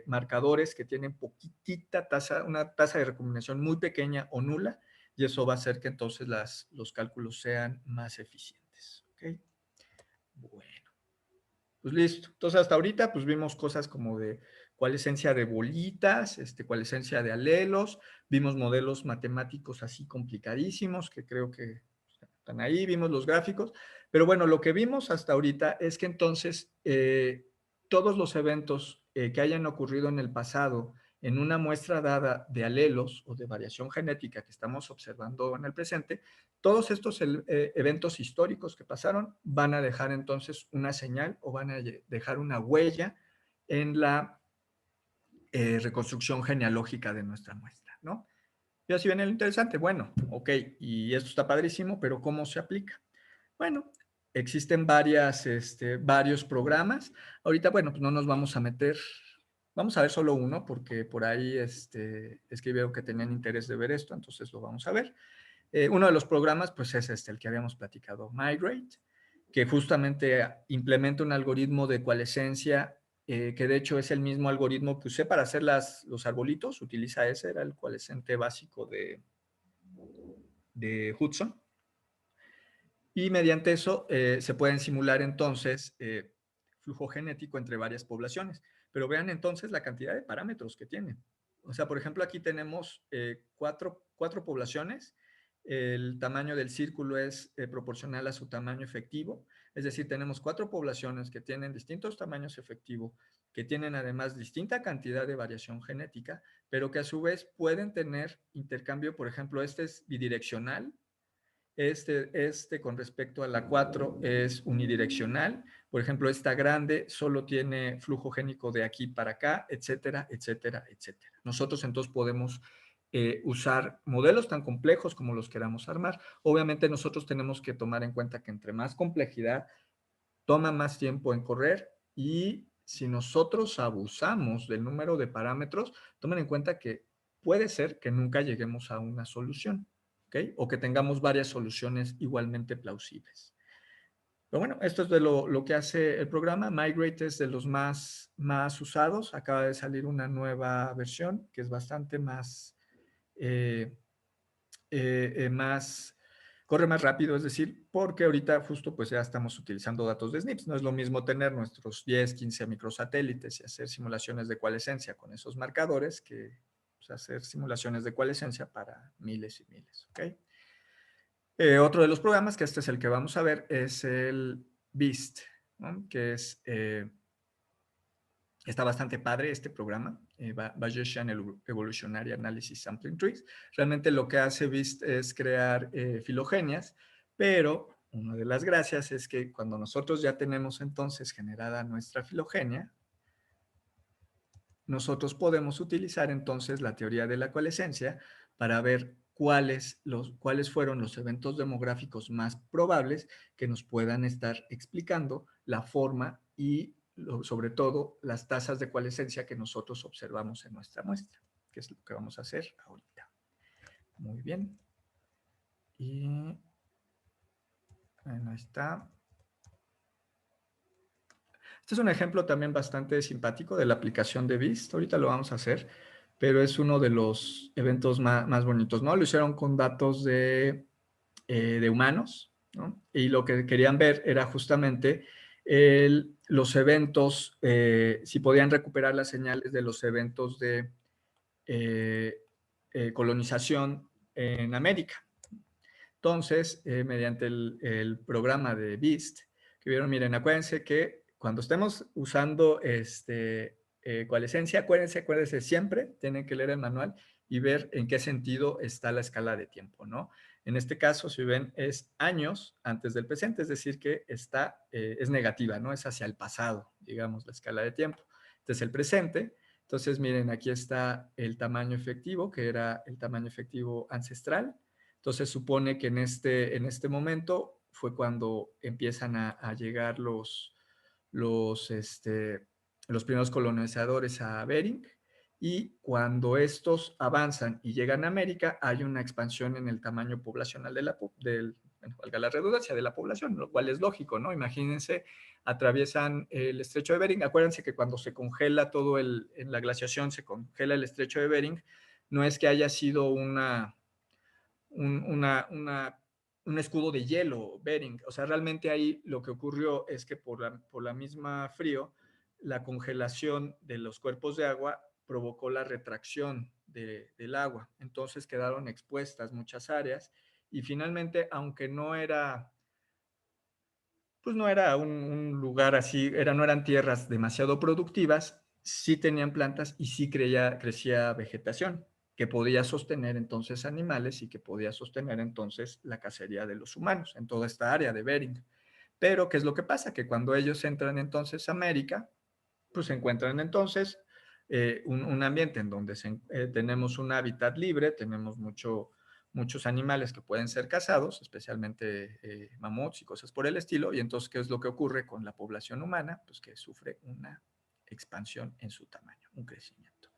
marcadores que tienen poquitita tasa, una tasa de recombinación muy pequeña o nula, y eso va a hacer que entonces los cálculos sean más eficientes. ¿Ok? Bueno, pues listo. Entonces hasta ahorita pues vimos cosas como de coalescencia de bolitas, coalescencia de alelos, vimos modelos matemáticos así complicadísimos que creo que están ahí, vimos los gráficos, pero bueno, lo que vimos hasta ahorita es que entonces todos los eventos que hayan ocurrido en el pasado en una muestra dada de alelos o de variación genética que estamos observando en el presente, todos estos eventos históricos que pasaron van a dejar entonces una señal o van a dejar una huella en la reconstrucción genealógica de nuestra muestra, ¿no? Y así viene lo interesante. Bueno, ok, y esto está padrísimo, pero ¿cómo se aplica? Bueno, existen varios programas. Ahorita, bueno, pues no nos vamos a meter, vamos a ver solo uno, porque por ahí es que veo que tenían interés de ver esto, entonces lo vamos a ver. Uno de los programas, pues es el que habíamos platicado, Migrate, que justamente implementa un algoritmo de coalescencia, que de hecho es el mismo algoritmo que usé para hacer los arbolitos, utiliza ese, era el coalescente básico de Hudson. Y mediante eso se pueden simular entonces flujo genético entre varias poblaciones. Pero vean entonces la cantidad de parámetros que tiene. O sea, por ejemplo, aquí tenemos cuatro poblaciones. El tamaño del círculo es proporcional a su tamaño efectivo. Es decir, tenemos 4 poblaciones que tienen distintos tamaños efectivos, que tienen además distinta cantidad de variación genética, pero que a su vez pueden tener intercambio. Por ejemplo, este es bidireccional. Con respecto a la 4 es unidireccional. Por ejemplo, esta grande solo tiene flujo génico de aquí para acá, etcétera, etcétera, etcétera. Nosotros entonces podemos usar modelos tan complejos como los queramos armar. Obviamente nosotros tenemos que tomar en cuenta que entre más complejidad, toma más tiempo en correr, y si nosotros abusamos del número de parámetros, tomen en cuenta que puede ser que nunca lleguemos a una solución. ¿Okay? O que tengamos varias soluciones igualmente plausibles. Pero bueno, esto es de lo que hace el programa. Migrate es de los más usados. Acaba de salir una nueva versión que es bastante corre más rápido, es decir, porque ahorita justo pues ya estamos utilizando datos de SNPs. No es lo mismo tener nuestros 10, 15 microsatélites y hacer simulaciones de coalescencia con esos marcadores que hacer simulaciones de coalescencia para miles y miles, ¿ok? Otro de los programas, que este es el que vamos a ver, es el BEAST, ¿no? Que está bastante padre este programa, Bayesian Evolutionary Analysis Sampling Trees. Realmente lo que hace BEAST es crear filogenias, pero una de las gracias es que cuando nosotros ya tenemos entonces generada nuestra filogenia, nosotros podemos utilizar entonces la teoría de la coalescencia para ver cuáles fueron los eventos demográficos más probables que nos puedan estar explicando la forma y sobre todo las tasas de coalescencia que nosotros observamos en nuestra muestra, que es lo que vamos a hacer ahorita. Muy bien. Y bueno, ahí está. Este es un ejemplo también bastante simpático de la aplicación de BEAST. Ahorita lo vamos a hacer, pero es uno de los eventos más bonitos, ¿no? Lo hicieron con datos de humanos, ¿no? Y lo que querían ver era justamente los eventos, si podían recuperar las señales de los eventos de colonización en América. Entonces, mediante el programa de BEAST, que vieron, miren, acuérdense que cuando estemos usando coalescencia, acuérdense siempre, tienen que leer el manual y ver en qué sentido está la escala de tiempo, ¿no? En este caso, si ven, es años antes del presente, es decir, que es negativa, ¿no? Es hacia el pasado, digamos, la escala de tiempo. Este es el presente. Entonces, miren, aquí está el tamaño efectivo, que era el tamaño efectivo ancestral. Entonces, supone que en este momento fue cuando empiezan a llegar los primeros colonizadores a Bering, y cuando estos avanzan y llegan a América, hay una expansión en el tamaño poblacional valga la redundancia, de la población, lo cual es lógico, ¿no? Imagínense, atraviesan el estrecho de Bering. Acuérdense que cuando se congela en la glaciación, se congela el estrecho de Bering, no es que haya sido un escudo de hielo, Bering. O sea, realmente ahí lo que ocurrió es que por la misma frío, la congelación de los cuerpos de agua provocó la retracción del agua. Entonces quedaron expuestas muchas áreas y finalmente, aunque no era un lugar así, no eran tierras demasiado productivas, sí tenían plantas y sí crecía vegetación que podía sostener entonces animales y que podía sostener entonces la cacería de los humanos en toda esta área de Bering. Pero, ¿qué es lo que pasa? Que cuando ellos entran entonces a América, pues se encuentran entonces un ambiente en donde tenemos un hábitat libre, tenemos muchos animales que pueden ser cazados, especialmente mamuts y cosas por el estilo, y entonces, ¿qué es lo que ocurre con la población humana? Pues que sufre una expansión en su tamaño, un crecimiento.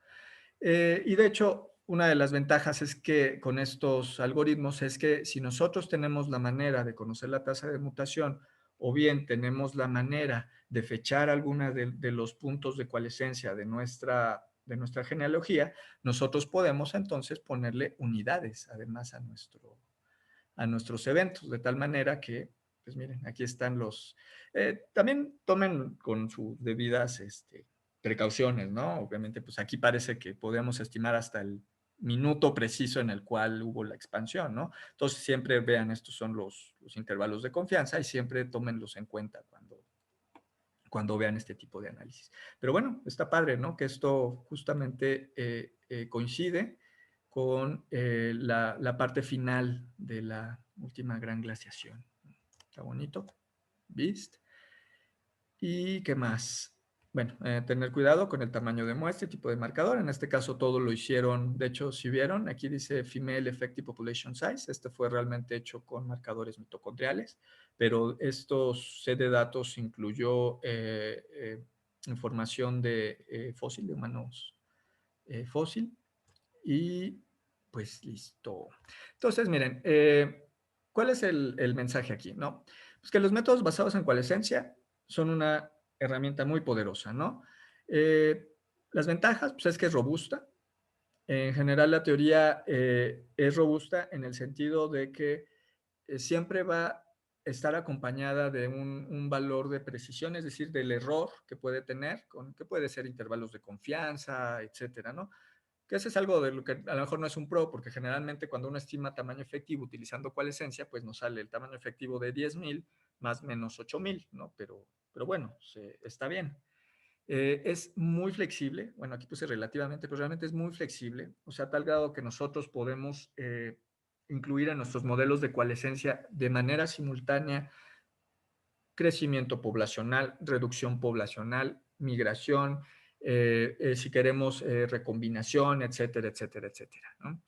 Y de hecho, una de las ventajas es que con estos algoritmos es que si nosotros tenemos la manera de conocer la tasa de mutación, o bien tenemos la manera de fechar alguna de los puntos de coalescencia de nuestra genealogía, nosotros podemos entonces ponerle unidades además a nuestros eventos, de tal manera que, pues miren, aquí están también tomen con sus debidas precauciones, ¿no? Obviamente, pues aquí parece que podemos estimar hasta el minuto preciso en el cual hubo la expansión, ¿no? Entonces, siempre vean, estos son los intervalos de confianza y siempre tómenlos en cuenta cuando vean este tipo de análisis. Pero bueno, está padre, ¿no? Que esto justamente coincide con la parte final de la última gran glaciación. Está bonito. ¿Viste? ¿Y qué más? Bueno, tener cuidado con el tamaño de muestra y tipo de marcador. En este caso todo lo hicieron, de hecho, si vieron, aquí dice Female Effective Population Size. Este fue realmente hecho con marcadores mitocondriales, pero estos set de datos incluyó información de fósil, de humanos fósil. Y pues listo. Entonces, miren, ¿cuál es el mensaje aquí, no? Pues que los métodos basados en coalescencia son una herramienta muy poderosa, ¿no? Las ventajas, pues es que es robusta. En general, la teoría es robusta en el sentido de que siempre va a estar acompañada de un valor de precisión, es decir, del error que puede tener, que puede ser intervalos de confianza, etcétera, ¿no? Que eso es algo de lo que a lo mejor no es un pro, porque generalmente cuando uno estima tamaño efectivo utilizando coalescencia, pues nos sale el tamaño efectivo de 10,000 más menos 8,000, ¿no? Pero bueno, está bien. Es muy flexible, bueno, aquí puse relativamente, pero realmente es muy flexible, o sea, a tal grado que nosotros podemos incluir en nuestros modelos de coalescencia de manera simultánea crecimiento poblacional, reducción poblacional, migración, si queremos recombinación, etcétera, etcétera, etcétera, ¿no?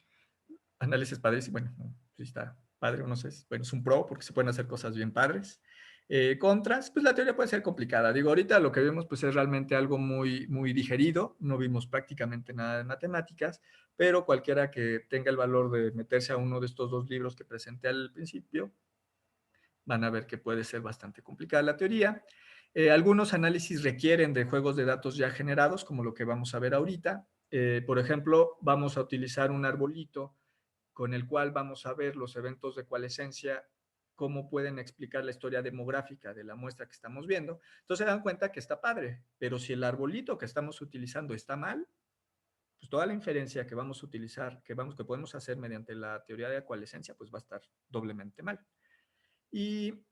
Análisis padres, y bueno, si está padre o no sé, bueno, es un pro porque se pueden hacer cosas bien padres. Contras, pues la teoría puede ser complicada. Digo, ahorita lo que vemos pues es realmente algo muy, muy digerido, no vimos prácticamente nada de matemáticas, pero cualquiera que tenga el valor de meterse a uno de estos dos libros que presenté al principio, van a ver que puede ser bastante complicada la teoría. Algunos análisis requieren de juegos de datos ya generados, como lo que vamos a ver ahorita. Por ejemplo, vamos a utilizar un arbolito con el cual vamos a ver los eventos de coalescencia, cómo pueden explicar la historia demográfica de la muestra que estamos viendo. Entonces se dan cuenta que está padre, pero si el arbolito que estamos utilizando está mal, pues toda la inferencia que vamos a utilizar, que podemos hacer mediante la teoría de coalescencia, pues va a estar doblemente mal. Y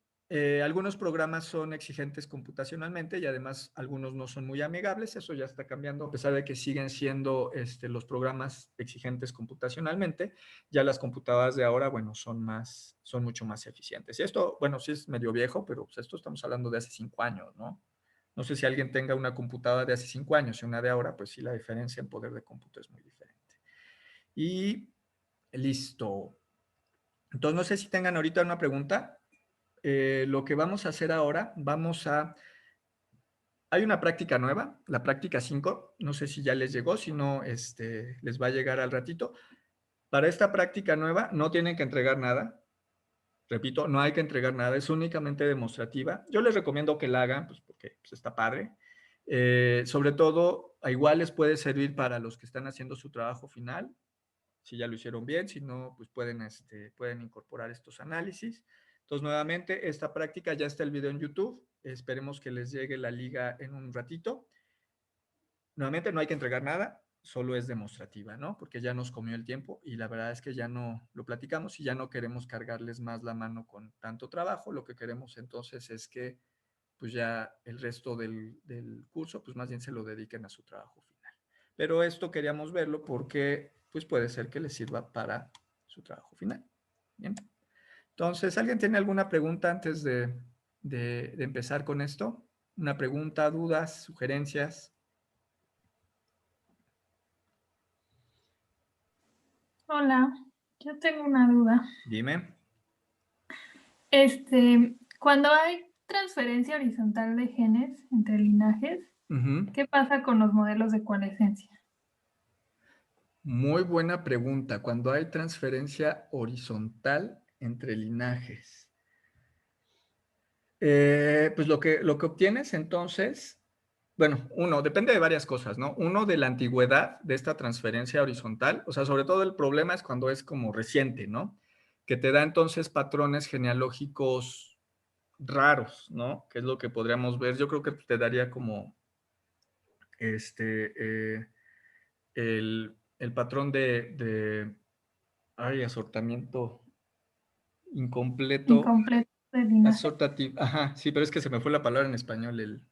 Algunos programas son exigentes computacionalmente y además algunos no son muy amigables. Eso ya está cambiando, a pesar de que siguen siendo los programas exigentes computacionalmente. Ya las computadoras de ahora, bueno, son mucho más eficientes. Y esto, bueno, sí es medio viejo, pero pues esto estamos hablando de hace 5 años, ¿no? No sé si alguien tenga una computadora de hace 5 años y una de ahora, pues sí, la diferencia en poder de cómputo es muy diferente. Y listo. Entonces, no sé si tengan ahorita una pregunta. Lo que vamos a hacer ahora, hay una práctica nueva, la práctica 5, no sé si ya les llegó, si no, les va a llegar al ratito. Para esta práctica nueva no tienen que entregar nada, repito, no hay que entregar nada, es únicamente demostrativa. Yo les recomiendo que la hagan, pues porque pues, está padre. Sobre todo, igual les puede servir para los que están haciendo su trabajo final, si ya lo hicieron bien, si no, pues pueden incorporar estos análisis. Entonces, nuevamente, esta práctica ya está el video en YouTube. Esperemos que les llegue la liga en un ratito. Nuevamente, no hay que entregar nada, solo es demostrativa, ¿no? Porque ya nos comió el tiempo y la verdad es que ya no lo platicamos y ya no queremos cargarles más la mano con tanto trabajo. Lo que queremos entonces es que pues ya el resto del curso, pues más bien se lo dediquen a su trabajo final. Pero esto queríamos verlo porque pues puede ser que les sirva para su trabajo final. Bien. Entonces, ¿alguien tiene alguna pregunta antes de empezar con esto? ¿Una pregunta, dudas, sugerencias? Hola, yo tengo una duda. Dime. Cuando hay transferencia horizontal de genes entre linajes, ¿qué pasa con los modelos de coalescencia? Muy buena pregunta. Cuando hay transferencia horizontal entre linajes. Pues lo que obtienes entonces, bueno, depende de varias cosas, ¿no? Uno, de la antigüedad de esta transferencia horizontal, o sea, sobre todo el problema es cuando es como reciente, ¿no? Que te da entonces patrones genealógicos raros, ¿no? Que es lo que podríamos ver. Yo creo que te daría como el patrón asortamiento incompleto. Incompleto de linaje. Asortativo. Ajá, sí, pero es que se me fue la palabra en español, el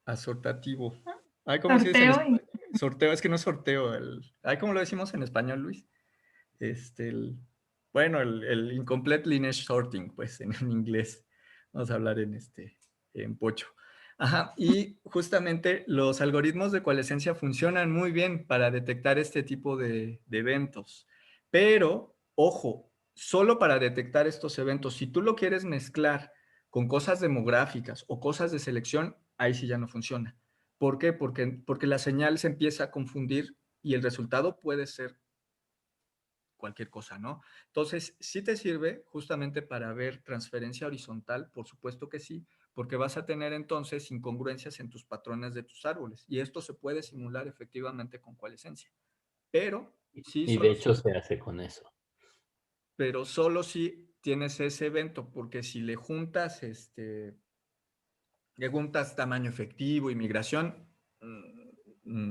asortativo. Ay, ¿cómo se dice en Sorteo español? Sorteo, es que no es sorteo. Ay, ¿cómo lo decimos en español, Luis? Bueno, el incomplete lineage sorting, pues en inglés. Vamos a hablar en pocho. Ajá, y justamente los algoritmos de coalescencia funcionan muy bien para detectar este tipo de eventos. Pero, ojo, solo para detectar estos eventos. Si tú lo quieres mezclar con cosas demográficas o cosas de selección, ahí sí ya no funciona. ¿Por qué? Porque la señal se empieza a confundir y el resultado puede ser cualquier cosa, ¿no? Entonces, ¿sí te sirve justamente para ver transferencia horizontal? Por supuesto que sí, porque vas a tener entonces incongruencias en tus patrones de tus árboles y esto se puede simular efectivamente con coalescencia. Pero sí, Y de hecho se hace con eso. Pero solo si tienes ese evento, porque si le juntas tamaño efectivo y migración,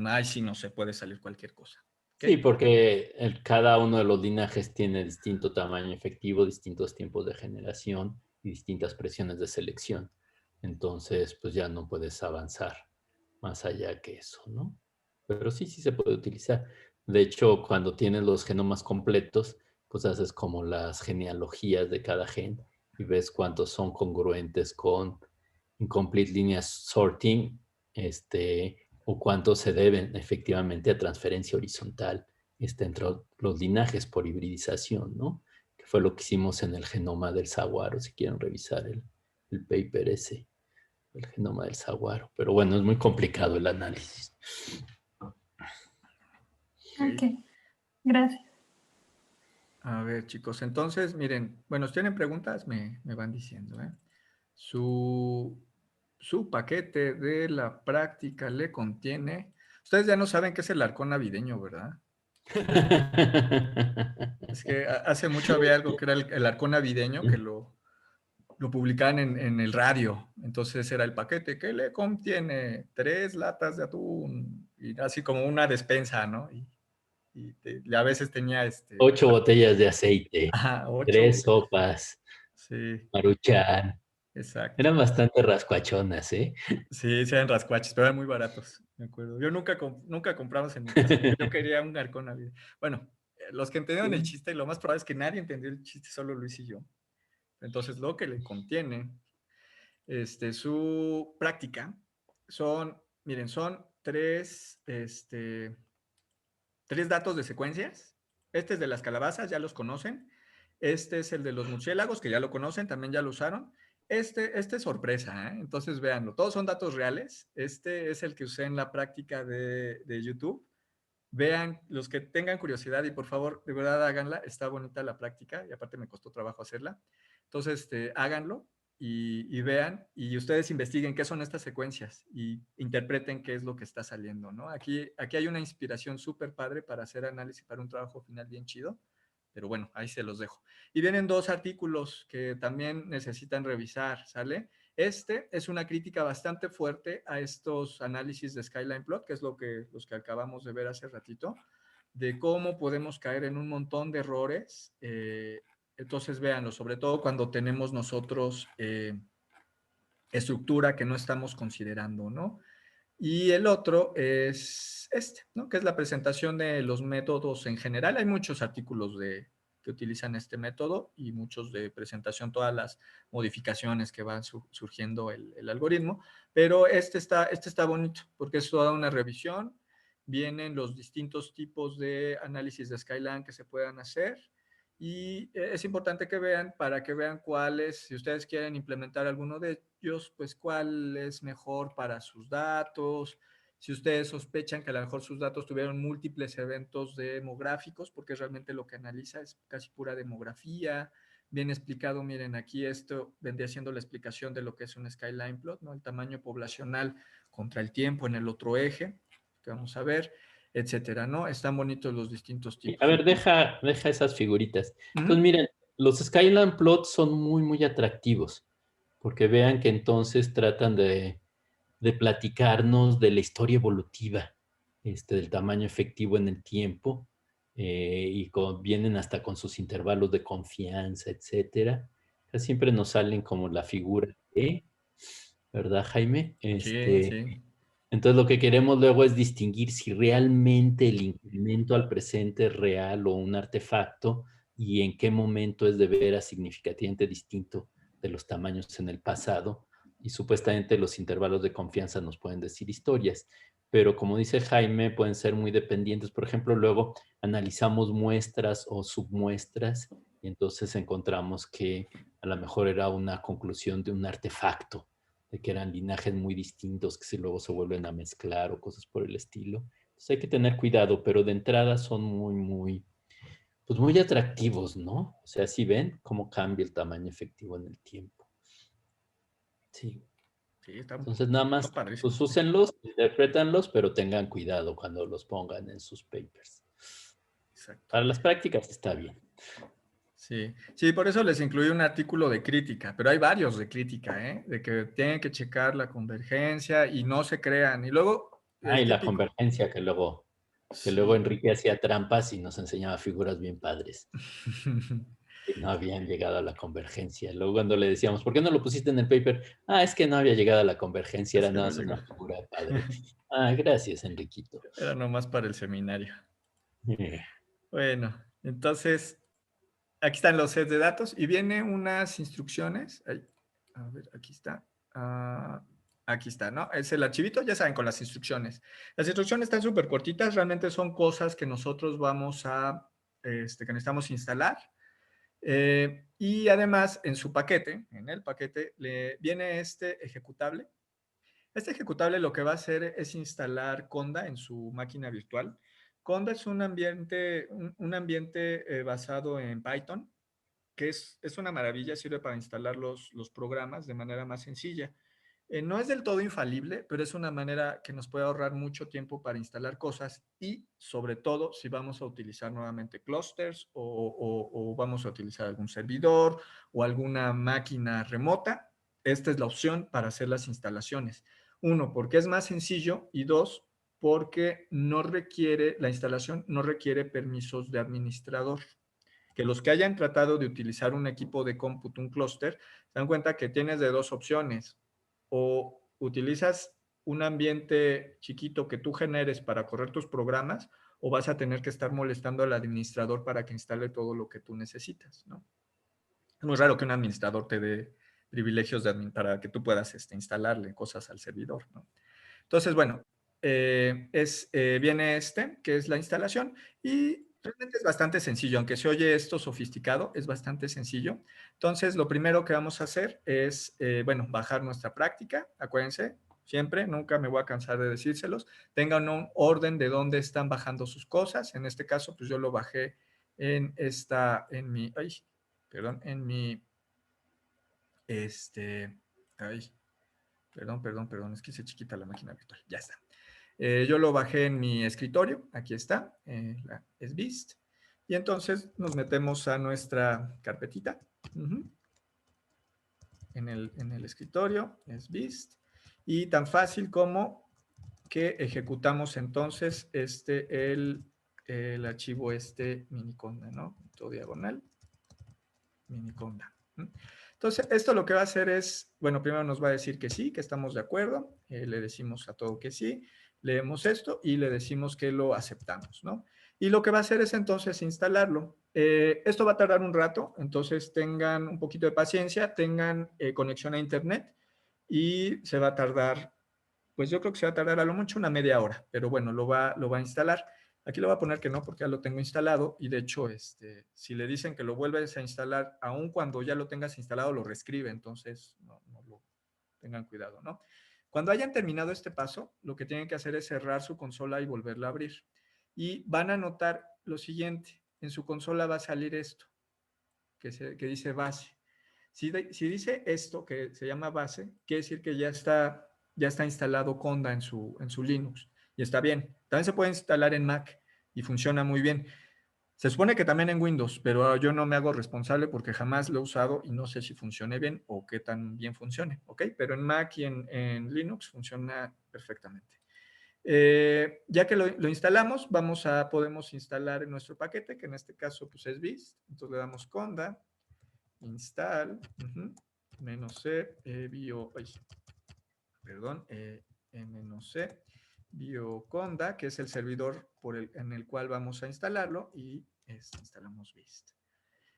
ahí sí no se puede salir cualquier cosa. ¿Okay? Sí, porque cada uno de los linajes tiene distinto tamaño efectivo, distintos tiempos de generación y distintas presiones de selección. Entonces, pues ya no puedes avanzar más allá que eso, ¿no? Pero sí se puede utilizar. De hecho, cuando tienes los genomas completos, pues haces como las genealogías de cada gen y ves cuántos son congruentes con incomplete lineage sorting, o cuántos se deben efectivamente a transferencia horizontal entre los linajes por hibridización, ¿no? Que fue lo que hicimos en el genoma del saguaro, si quieren revisar el paper ese, el genoma del saguaro. Pero bueno, es muy complicado el análisis. Ok, gracias. A ver, chicos, entonces, miren, bueno, si tienen preguntas, me van diciendo, ¿eh? Su paquete de la práctica le contiene... Ustedes ya no saben qué es el arcón navideño, ¿verdad? Es que hace mucho había algo que era el arcón navideño, que lo publicaban en el radio. Entonces era el paquete que le contiene 3 latas de atún y así como una despensa, ¿no? Y a veces tenía 8 botellas de aceite, Ajá, 8. 3 sopas. Sí, Maruchan. exacto. Eran bastante rascuachonas, ¿eh? Sí, eran rascuaches, pero eran muy baratos, me acuerdo. Yo nunca compramos en mi casa porque yo quería un halcón navideño. Bueno, los que entendieron el chiste, lo más probable es que nadie entendió el chiste, solo Luis y yo. Entonces, lo que le contiene su práctica son, miren, son tres datos de secuencias. Este es de las calabazas, ya los conocen. Este es el de los murciélagos, que ya lo conocen, también ya lo usaron. Este es sorpresa, ¿eh? Entonces véanlo. Todos son datos reales. Este es el que usé en la práctica de YouTube. Vean, los que tengan curiosidad y por favor, de verdad háganla. Está bonita la práctica y aparte me costó trabajo hacerla. Entonces, háganlo y vean y ustedes investiguen qué son estas secuencias y interpreten qué es lo que está saliendo, ¿no? Aquí hay una inspiración súper padre para hacer análisis para un trabajo final bien chido, pero bueno, ahí se los dejo. Y vienen 2 artículos que también necesitan revisar, ¿sale? Este es una crítica bastante fuerte a estos análisis de Skyline Plot, que es los que acabamos de ver hace ratito, de cómo podemos caer en un montón de errores. Entonces, véanlo, sobre todo cuando tenemos nosotros estructura que no estamos considerando, ¿no? Y el otro es ¿no? Que es la presentación de los métodos en general. Hay muchos artículos que utilizan este método y muchos de presentación, todas las modificaciones que van surgiendo el algoritmo, pero este está bonito porque es toda una revisión, vienen los distintos tipos de análisis de Skyline que se puedan hacer y es importante que vean para que vean cuáles, si ustedes quieren implementar alguno de ellos, pues cuál es mejor para sus datos. Si ustedes sospechan que a lo mejor sus datos tuvieron múltiples eventos demográficos, porque realmente lo que analiza es casi pura demografía, bien explicado, miren, aquí esto vendría siendo la explicación de lo que es un skyline plot, ¿no? El tamaño poblacional contra el tiempo en el otro eje, que vamos a ver, etcétera, ¿no? Están bonitos los distintos tipos. A ver, deja esas figuritas. Entonces, Uh-huh. miren, los Skyline plots son muy, muy atractivos, porque vean que entonces tratan de platicarnos de la historia evolutiva, del tamaño efectivo en el tiempo, y vienen hasta con sus intervalos de confianza, etcétera. Casi siempre nos salen como la figura de, ¿verdad, Jaime? Sí. Entonces lo que queremos luego es distinguir si realmente el incremento al presente es real o un artefacto y en qué momento es de veras significativamente distinto de los tamaños en el pasado. Y supuestamente los intervalos de confianza nos pueden decir historias, pero como dice Jaime, pueden ser muy dependientes. Por ejemplo, luego analizamos muestras o submuestras y entonces encontramos que a lo mejor era una conclusión de un artefacto, de que eran linajes muy distintos que luego se vuelven a mezclar o cosas por el estilo. Entonces hay que tener cuidado, pero de entrada son pues muy atractivos, ¿no? O sea, si ven cómo cambia el tamaño efectivo en el tiempo. Sí. Entonces nada más, pues úsenlos, interprétanlos, pero tengan cuidado cuando los pongan en sus papers. Exacto. Para las prácticas está bien. Sí, por eso les incluí un artículo de crítica, pero hay varios de crítica, ¿eh? De que tienen que checar la convergencia y no se crean. Y luego... y la convergencia que luego Enrique hacía trampas y nos enseñaba figuras bien padres. Y no habían llegado a la convergencia. Luego cuando le decíamos, ¿por qué no lo pusiste en el paper? Es que no había llegado a la convergencia, era nada más una figura padre. Gracias, Enriquito. Era nomás para el seminario. Bueno, entonces, aquí están los sets de datos y vienen unas instrucciones. A ver, aquí está. Aquí está, ¿no? Es el archivito, ya saben, con las instrucciones. Las instrucciones están súper cortitas, realmente son cosas que nosotros vamos a, que necesitamos instalar. Y además, en su paquete, en el paquete, viene este ejecutable. Este ejecutable lo que va a hacer es instalar Conda en su máquina virtual. Conda es un ambiente basado en Python, que es una maravilla, sirve para instalar los programas de manera más sencilla. No es del todo infalible, pero es una manera que nos puede ahorrar mucho tiempo para instalar cosas y sobre todo si vamos a utilizar nuevamente clusters o vamos a utilizar algún servidor o alguna máquina remota, esta es la opción para hacer las instalaciones. 1, porque es más sencillo y 2, porque la instalación no requiere permisos de administrador. que los que hayan tratado de utilizar un equipo de cómputo, un clúster, se dan cuenta que tienes de dos opciones. O utilizas un ambiente chiquito que tú generes para correr tus programas, o vas a tener que estar molestando al administrador para que instale todo lo que tú necesitas, ¿no? Es muy raro que un administrador te dé privilegios para que tú puedas instalarle cosas al servidor, ¿no? Entonces, bueno, viene que es la instalación, y realmente es bastante sencillo, aunque se oye esto sofisticado, es bastante sencillo. Entonces, lo primero que vamos a hacer es, bueno, bajar nuestra práctica. Acuérdense, siempre, nunca me voy a cansar de decírselos, tengan un orden de dónde están bajando sus cosas. En este caso, pues yo lo bajé en mi, perdón, es que hice chiquita la máquina virtual, ya está. Yo lo bajé en mi escritorio, aquí está, la SBeast, y entonces nos metemos a nuestra carpetita, en el escritorio, SBeast, y tan fácil como que ejecutamos entonces el archivo miniconda, ¿no? Todo diagonal, miniconda. Entonces, esto lo que va a hacer es, bueno, primero nos va a decir que sí, que estamos de acuerdo, le decimos a todo que sí, leemos esto y le decimos que lo aceptamos, ¿no? Y lo que va a hacer es entonces instalarlo. Esto va a tardar un rato, entonces tengan un poquito de paciencia, tengan conexión a internet, y se va a tardar, pues yo creo que se va a tardar a lo mucho una media hora, pero bueno, lo va a instalar. Aquí le voy a poner que no, porque ya lo tengo instalado, y de hecho, si le dicen que lo vuelves a instalar, aun cuando ya lo tengas instalado, lo reescribe, entonces no lo tengan cuidado, ¿no? Cuando hayan terminado este paso, lo que tienen que hacer es cerrar su consola y volverla a abrir. Y van a notar lo siguiente, en su consola va a salir esto, que dice base. Si dice esto, que se llama base, quiere decir que ya está instalado Conda en su Linux, y está bien. También se puede instalar en Mac y funciona muy bien. Se supone que también en Windows, pero yo no me hago responsable porque jamás lo he usado y no sé si funcione bien o qué tan bien funcione, ¿ok? Pero en Mac y en Linux funciona perfectamente. Ya que lo instalamos, podemos instalar en nuestro paquete, que en este caso pues es BIS. Entonces le damos conda, install, -c, -c, bioconda, que es el servidor en el cual vamos a instalarlo, y instalamos BIST.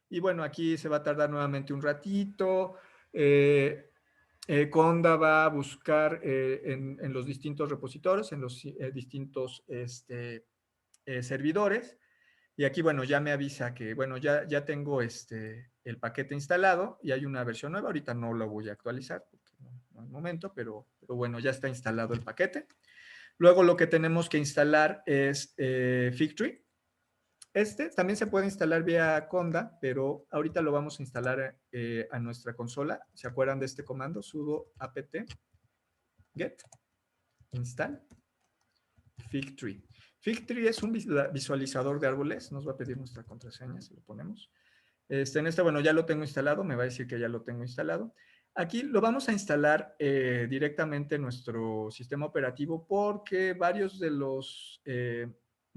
Y bueno, aquí se va a tardar nuevamente un ratito. Conda va a buscar en los distintos repositorios, en los distintos servidores. Y aquí, bueno, ya me avisa que, bueno, ya tengo el paquete instalado y hay una versión nueva. Ahorita no lo voy a actualizar porque no hay momento, pero bueno, ya está instalado el paquete. Luego lo que tenemos que instalar es Figtree. También se puede instalar vía Conda, pero ahorita lo vamos a instalar a nuestra consola. ¿Se acuerdan de este comando? Sudo apt get install Figtree. Figtree es un visualizador de árboles. Nos va a pedir nuestra contraseña si lo ponemos. Bueno, ya lo tengo instalado. Me va a decir que ya lo tengo instalado. Aquí lo vamos a instalar directamente en nuestro sistema operativo, porque varios de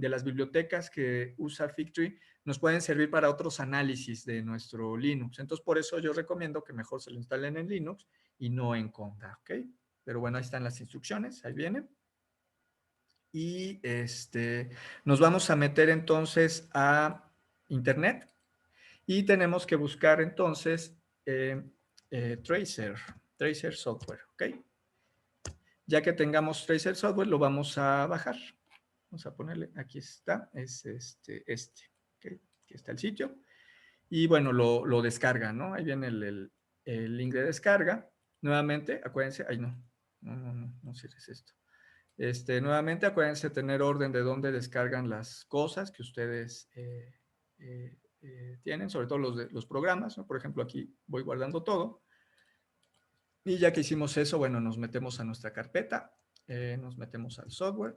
las bibliotecas que usa Figtree nos pueden servir para otros análisis de nuestro Linux. Entonces, por eso yo recomiendo que mejor se lo instalen en Linux y no en Conda, ¿ok? Pero bueno, ahí están las instrucciones, ahí vienen. Y nos vamos a meter entonces a Internet y tenemos que buscar entonces Tracer Software, ¿ok? Ya que tengamos Tracer Software, lo vamos a bajar. Vamos a ponerle, aquí está, es ¿okay? Aquí está el sitio. Y bueno, lo descarga, ¿no? Ahí viene el link de descarga. Nuevamente, acuérdense, no cierres esto. Nuevamente, acuérdense de tener orden de dónde descargan las cosas que ustedes tienen, sobre todo los programas, ¿no? Por ejemplo, aquí voy guardando todo. Y ya que hicimos eso, bueno, nos metemos a nuestra carpeta, nos metemos al software,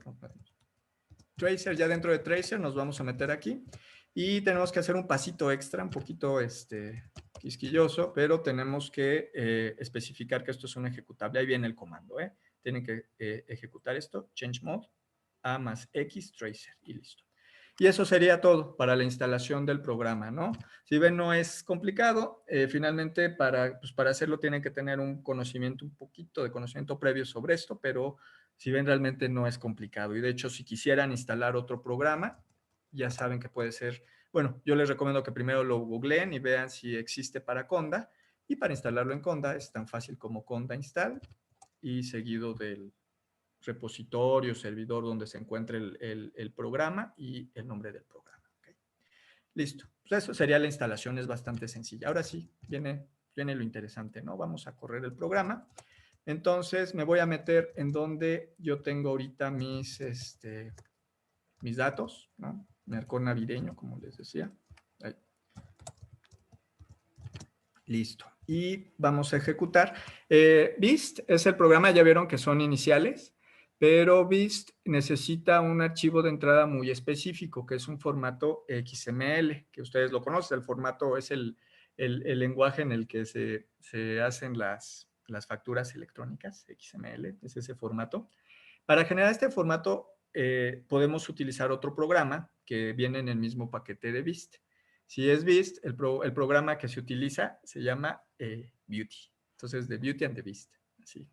Tracer, ya dentro de Tracer nos vamos a meter aquí y tenemos que hacer un pasito extra, un poquito quisquilloso, pero tenemos que especificar que esto es un ejecutable. Ahí viene el comando, Tienen que ejecutar esto, change mode, a +x tracer, y listo. Y eso sería todo para la instalación del programa, ¿no? Si ven, no es complicado. Finalmente, para hacerlo tienen que tener un poquito de conocimiento previo sobre esto, pero si ven, realmente no es complicado. Y de hecho, si quisieran instalar otro programa, ya saben que puede ser, bueno, yo les recomiendo que primero lo googleen y vean si existe para Conda. Y para instalarlo en Conda es tan fácil como Conda install y seguido del repositorio, servidor donde se encuentre el programa y el nombre del programa. ¿Okay? Listo. Pues eso sería la instalación, es bastante sencilla. Ahora sí, viene lo interesante, ¿no? Vamos a correr el programa. Entonces, me voy a meter en donde yo tengo ahorita mis datos, ¿no? Mi arcón navideño, como les decía. Ahí. Listo. Y vamos a ejecutar. Beast es el programa, ya vieron que son iniciales, pero Beast necesita un archivo de entrada muy específico, que es un formato XML, que ustedes lo conocen. El formato es el lenguaje en el que se hacen las facturas electrónicas, XML, es ese formato. Para generar este formato, podemos utilizar otro programa que viene en el mismo paquete de Beast. Si es Beast, el programa que se utiliza se llama Beauty. Entonces, de Beauty and the Beast. Así.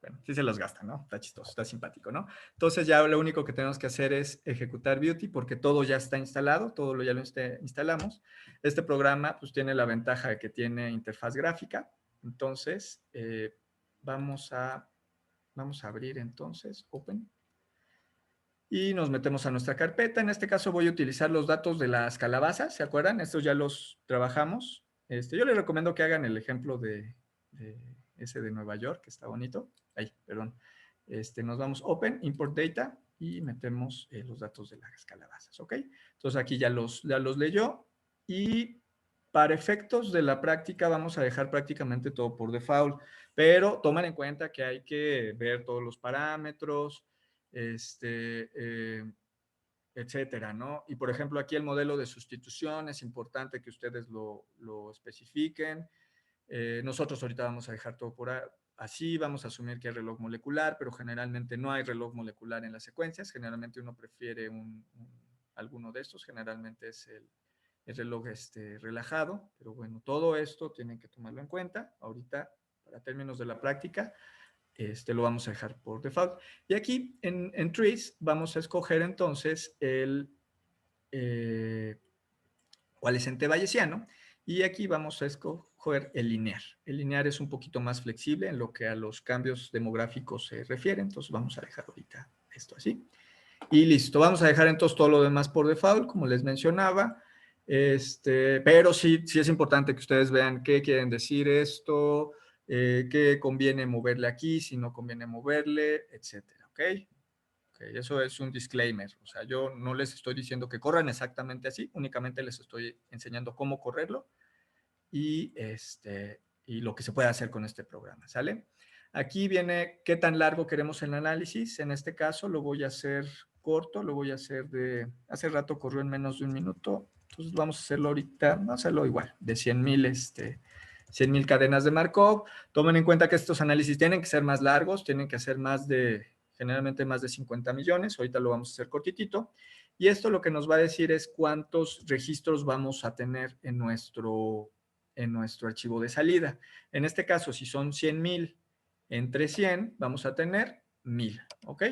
Bueno, sí se los gasta, ¿no? Está chistoso, está simpático, ¿no? Entonces, ya lo único que tenemos que hacer es ejecutar Beauty porque todo ya está instalado, todo ya lo instalamos. Este programa, pues, tiene la ventaja de que tiene interfaz gráfica. Entonces, vamos a abrir, entonces, Open. Y nos metemos a nuestra carpeta. En este caso voy a utilizar los datos de las calabazas, ¿se acuerdan? Estos ya los trabajamos. Yo les recomiendo que hagan el ejemplo de ese de Nueva York, que está bonito. Ahí, perdón. Nos vamos Open, Import Data y metemos los datos de las calabazas, ¿ok? Entonces aquí ya los leyó y para efectos de la práctica vamos a dejar prácticamente todo por default, pero tomen en cuenta que hay que ver todos los parámetros, etcétera, ¿no? Y por ejemplo, aquí el modelo de sustitución es importante que ustedes lo especifiquen. Nosotros ahorita vamos a dejar todo por así, vamos a asumir que hay reloj molecular, pero generalmente no hay reloj molecular en las secuencias. Generalmente uno prefiere alguno de estos, generalmente es el reloj relajado, pero bueno, todo esto tienen que tomarlo en cuenta. Ahorita, para términos de la práctica, lo vamos a dejar por default. Y aquí en Trees vamos a escoger entonces el coalescente bayesiano y aquí vamos a escoger el linear. El linear es un poquito más flexible en lo que a los cambios demográficos se refiere, entonces vamos a dejar ahorita esto así. Y listo, vamos a dejar entonces todo lo demás por default, como les mencionaba. Pero sí es importante que ustedes vean qué quieren decir esto, qué conviene moverle aquí, si no conviene moverle, etcétera, ¿ok? Eso es un disclaimer, o sea, yo no les estoy diciendo que corran exactamente así, únicamente les estoy enseñando cómo correrlo y lo que se puede hacer con este programa, ¿sale? Aquí viene qué tan largo queremos el análisis. En este caso lo voy a hacer corto, lo voy a hacer hace rato corrió en menos de 1 minuto, entonces vamos a hacerlo ahorita, vamos a hacerlo igual, de 100,000 cadenas de Markov. Tomen en cuenta que estos análisis tienen que ser más largos, tienen que ser generalmente más de 50 millones, ahorita lo vamos a hacer cortitito. Y esto lo que nos va a decir es cuántos registros vamos a tener en nuestro archivo de salida. En este caso, si son 100,000 entre 100, vamos a tener 1,000, ¿ok?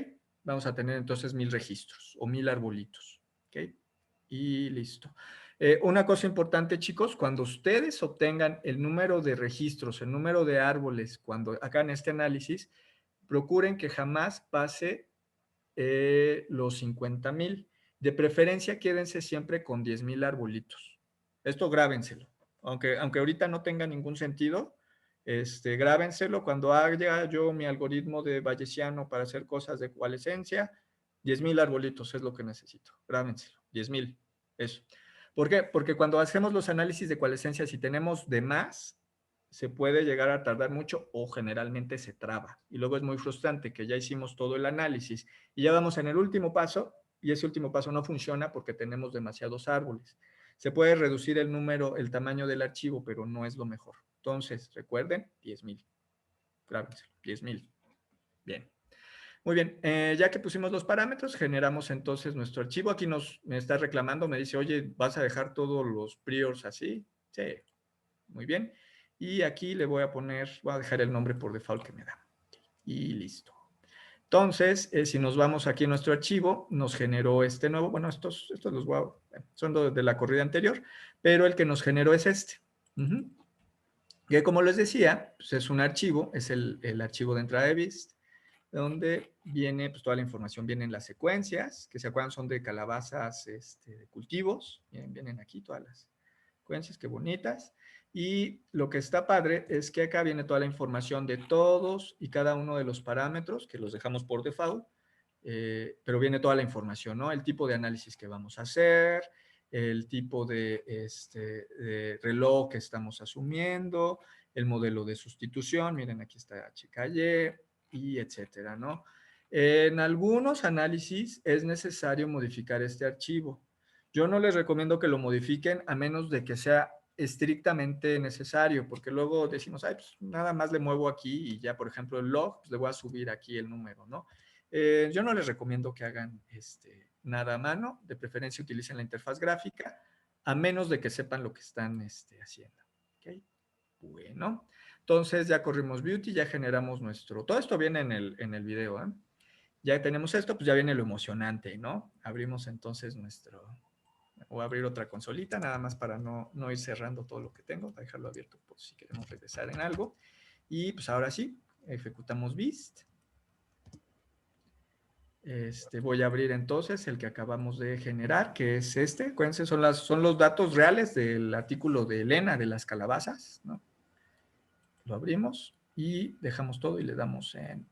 Vamos a tener entonces 1,000 registros o 1,000 arbolitos, ¿ok? Y listo. Una cosa importante, chicos, cuando ustedes obtengan el número de registros, el número de árboles, cuando hagan este análisis, procuren que jamás pase los 50,000. De preferencia, quédense siempre con 10,000 arbolitos. Esto grábenselo. Aunque ahorita no tenga ningún sentido, grábenselo. Cuando haga yo mi algoritmo de bayesiano para hacer cosas de coalescencia, 10,000 arbolitos es lo que necesito. Grábenselo, 10,000. Eso. ¿Por qué? Porque cuando hacemos los análisis de coalescencia, si tenemos de más, se puede llegar a tardar mucho o generalmente se traba. Y luego es muy frustrante que ya hicimos todo el análisis y ya vamos en el último paso y ese último paso no funciona porque tenemos demasiados árboles. Se puede reducir el tamaño del archivo, pero no es lo mejor. Entonces, recuerden, 10,000. Grábenselo, 10,000. Bien. Muy bien, ya que pusimos los parámetros, generamos entonces nuestro archivo. Aquí me está reclamando, me dice, oye, ¿vas a dejar todos los priors así? Sí, muy bien. Y aquí le voy a dejar el nombre por default que me da. Y listo. Entonces, si nos vamos aquí a nuestro archivo, nos generó este nuevo, bueno, estos los voy a, son de la corrida anterior, pero el que nos generó es este. Que como les decía, pues es un archivo, es el archivo de entrada de BIST, donde viene pues, toda la información, vienen las secuencias, que se acuerdan son de calabazas de cultivos, vienen aquí todas las secuencias, qué bonitas, y lo que está padre es que acá viene toda la información de todos y cada uno de los parámetros, que los dejamos por default, pero viene toda la información, ¿no? El tipo de análisis que vamos a hacer, el tipo de reloj que estamos asumiendo, el modelo de sustitución, miren aquí está HKY, y etcétera, ¿no? En algunos análisis es necesario modificar este archivo. Yo no les recomiendo que lo modifiquen a menos de que sea estrictamente necesario, porque luego decimos, ay, pues nada más le muevo aquí y ya, por ejemplo, el log, pues le voy a subir aquí el número, ¿no? Yo no les recomiendo que hagan nada a mano, de preferencia utilicen la interfaz gráfica, a menos de que sepan lo que están haciendo. ¿Okay? Bueno, entonces ya corrimos Beauty, ya generamos todo esto viene en el video, ¿eh? Ya tenemos esto, pues ya viene lo emocionante, ¿no? Abrimos entonces voy a abrir otra consolita, nada más para no ir cerrando todo lo que tengo, para dejarlo abierto por si queremos regresar en algo. Y pues ahora sí, ejecutamos BIST. Voy a abrir entonces el que acabamos de generar, que es este. Acuérdense, son los datos reales del artículo de Elena de las calabazas, ¿no? Lo abrimos y dejamos todo y le damos en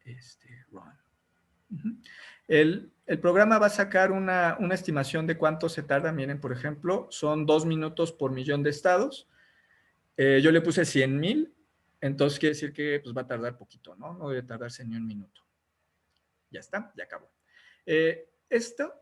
Run. El programa va a sacar una estimación de cuánto se tarda. Miren, por ejemplo, son 2 minutos por millón de estados. Yo le puse 100,000, entonces quiere decir que pues, va a tardar poquito, ¿no? No debe tardarse ni un minuto. Ya está, ya acabó. Esto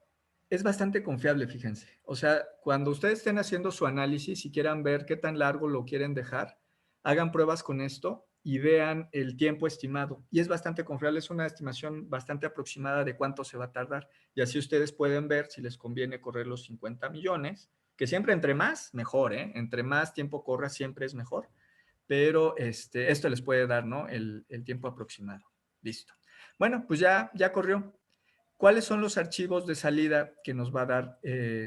es bastante confiable, fíjense. O sea, cuando ustedes estén haciendo su análisis y quieran ver qué tan largo lo quieren dejar, hagan pruebas con esto y vean el tiempo estimado. Y es bastante confiable, es una estimación bastante aproximada de cuánto se va a tardar. Y así ustedes pueden ver si les conviene correr los 50 millones, que siempre entre más, mejor, ¿eh? Entre más tiempo corra, siempre es mejor. Pero esto les puede dar, ¿no? El tiempo aproximado. Listo. Bueno, pues ya corrió. ¿Cuáles son los archivos de salida que nos va a dar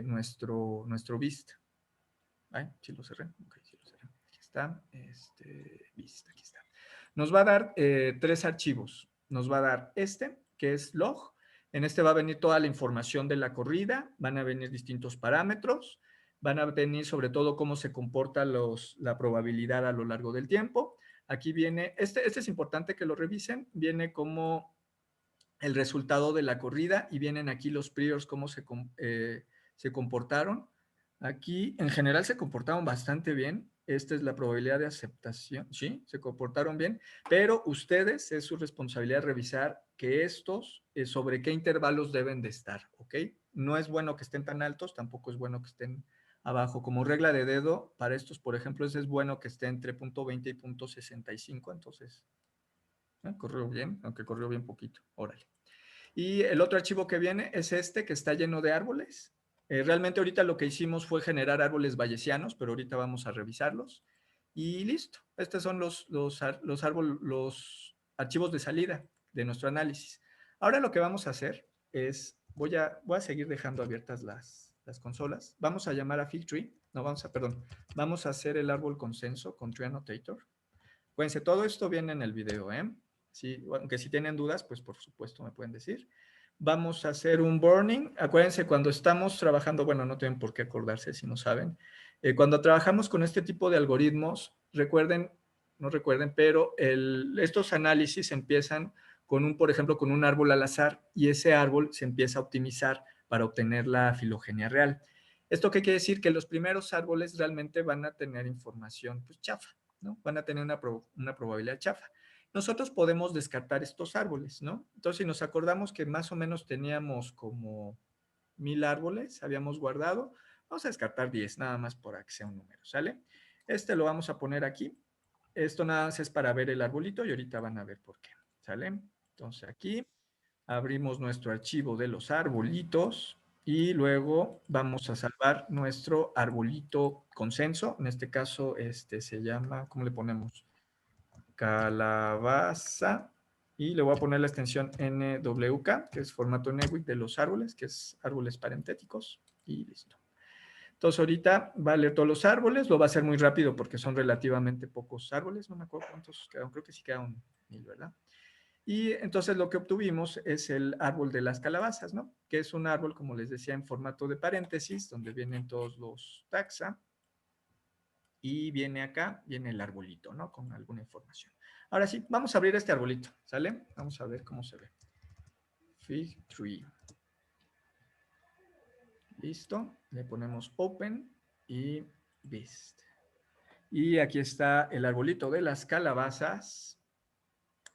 nuestro BIST? Ay, sí lo cerré. Okay, sí lo cerré. Aquí está. BIST, aquí está. Nos va a dar 3 archivos. Nos va a dar que es log. En va a venir toda la información de la corrida. Van a venir distintos parámetros. Van a venir sobre todo cómo se comporta la probabilidad a lo largo del tiempo. Aquí viene, este es importante que lo revisen. Viene como el resultado de la corrida y vienen aquí los priors, cómo se comportaron. Aquí en general se comportaron bastante bien. Esta es la probabilidad de aceptación. Sí, se comportaron bien, pero ustedes es su responsabilidad revisar que sobre qué intervalos deben de estar, ¿ok? No es bueno que estén tan altos, tampoco es bueno que estén abajo. Como regla de dedo, para estos, por ejemplo, es bueno que esté entre .20 y .65, entonces corrió bien, aunque corrió bien poquito. Órale. Y el otro archivo que viene es que está lleno de árboles. Realmente ahorita lo que hicimos fue generar árboles bayesianos, pero ahorita vamos a revisarlos. Y listo. Estos son los archivos de salida de nuestro análisis. Ahora lo que vamos a hacer es, voy a seguir dejando abiertas las consolas. Vamos a llamar a FigTree. No, vamos a hacer el árbol consenso con Tree Annotator. Acuérdense, todo esto viene en el video, ¿eh? Sí, aunque si tienen dudas, pues por supuesto me pueden decir. Vamos a hacer un burning. Acuérdense, cuando estamos trabajando, bueno, no tienen por qué acordarse si no saben. Cuando trabajamos con este tipo de algoritmos, no recuerden, pero estos análisis empiezan por ejemplo, con un árbol al azar y ese árbol se empieza a optimizar para obtener la filogenia real. ¿Esto qué quiere decir? Que los primeros árboles realmente van a tener información pues chafa, ¿no? Van a tener una probabilidad chafa. Nosotros podemos descartar estos árboles, ¿no? Entonces, si nos acordamos que más o menos teníamos como 1000 árboles, habíamos guardado, vamos a descartar 10, nada más para que sea un número, ¿sale? Lo vamos a poner aquí. Esto nada más es para ver el arbolito y ahorita van a ver por qué, ¿sale? Entonces, aquí Abrimos nuestro archivo de los arbolitos y luego vamos a salvar nuestro arbolito consenso. En este caso, se llama, ¿cómo le ponemos? Calabaza. Y le voy a poner la extensión NWK, que es formato NWIC de los árboles, que es árboles parentéticos. Y listo. Entonces ahorita va a leer todos los árboles, lo va a hacer muy rápido porque son relativamente pocos árboles, no me acuerdo cuántos quedaron, creo que sí quedaron 1000, ¿verdad? Y entonces lo que obtuvimos es el árbol de las calabazas, ¿no? Que es un árbol, como les decía, en formato de paréntesis, donde vienen todos los taxa. Y viene acá, viene el arbolito, ¿no? Con alguna información. Ahora sí, vamos a abrir este arbolito, ¿sale? Vamos a ver cómo se ve. Fig Tree. Listo. Le ponemos Open y Beast. Y aquí está el arbolito de las calabazas.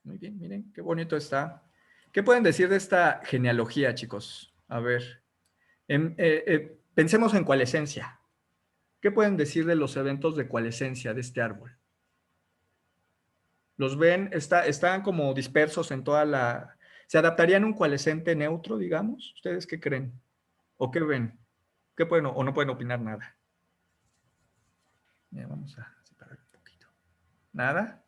Muy bien, miren, qué bonito está. ¿Qué pueden decir de esta genealogía, chicos? A ver, pensemos en coalescencia. ¿Qué pueden decir de los eventos de coalescencia de este árbol? ¿Los ven? Están como dispersos en toda la... ¿Se adaptarían a un coalescente neutro, digamos? ¿Ustedes qué creen? ¿O qué ven? ¿Qué pueden o no pueden opinar nada? Ya, vamos a separar un poquito. ¿Nada?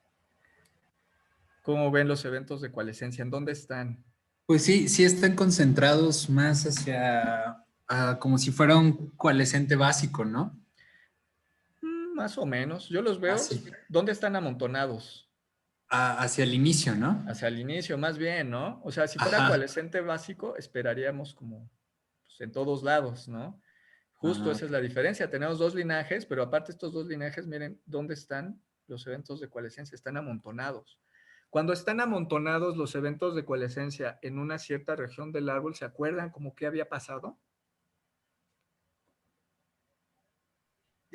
¿Cómo ven los eventos de coalescencia? ¿En dónde están? Pues sí están concentrados más hacia, como si fuera un coalescente básico, ¿no? Más o menos. Yo los veo. Así. ¿Dónde están amontonados? Hacia el inicio, ¿no? Hacia el inicio, más bien, ¿no? O sea, si fuera Ajá. coalescente básico, esperaríamos como pues, en todos lados, ¿no? Justo Ajá. esa es la diferencia. Tenemos dos linajes, pero aparte estos dos linajes, miren, ¿dónde están los eventos de coalescencia? Están amontonados. Cuando están amontonados los eventos de coalescencia en una cierta región del árbol, ¿se acuerdan como qué había pasado?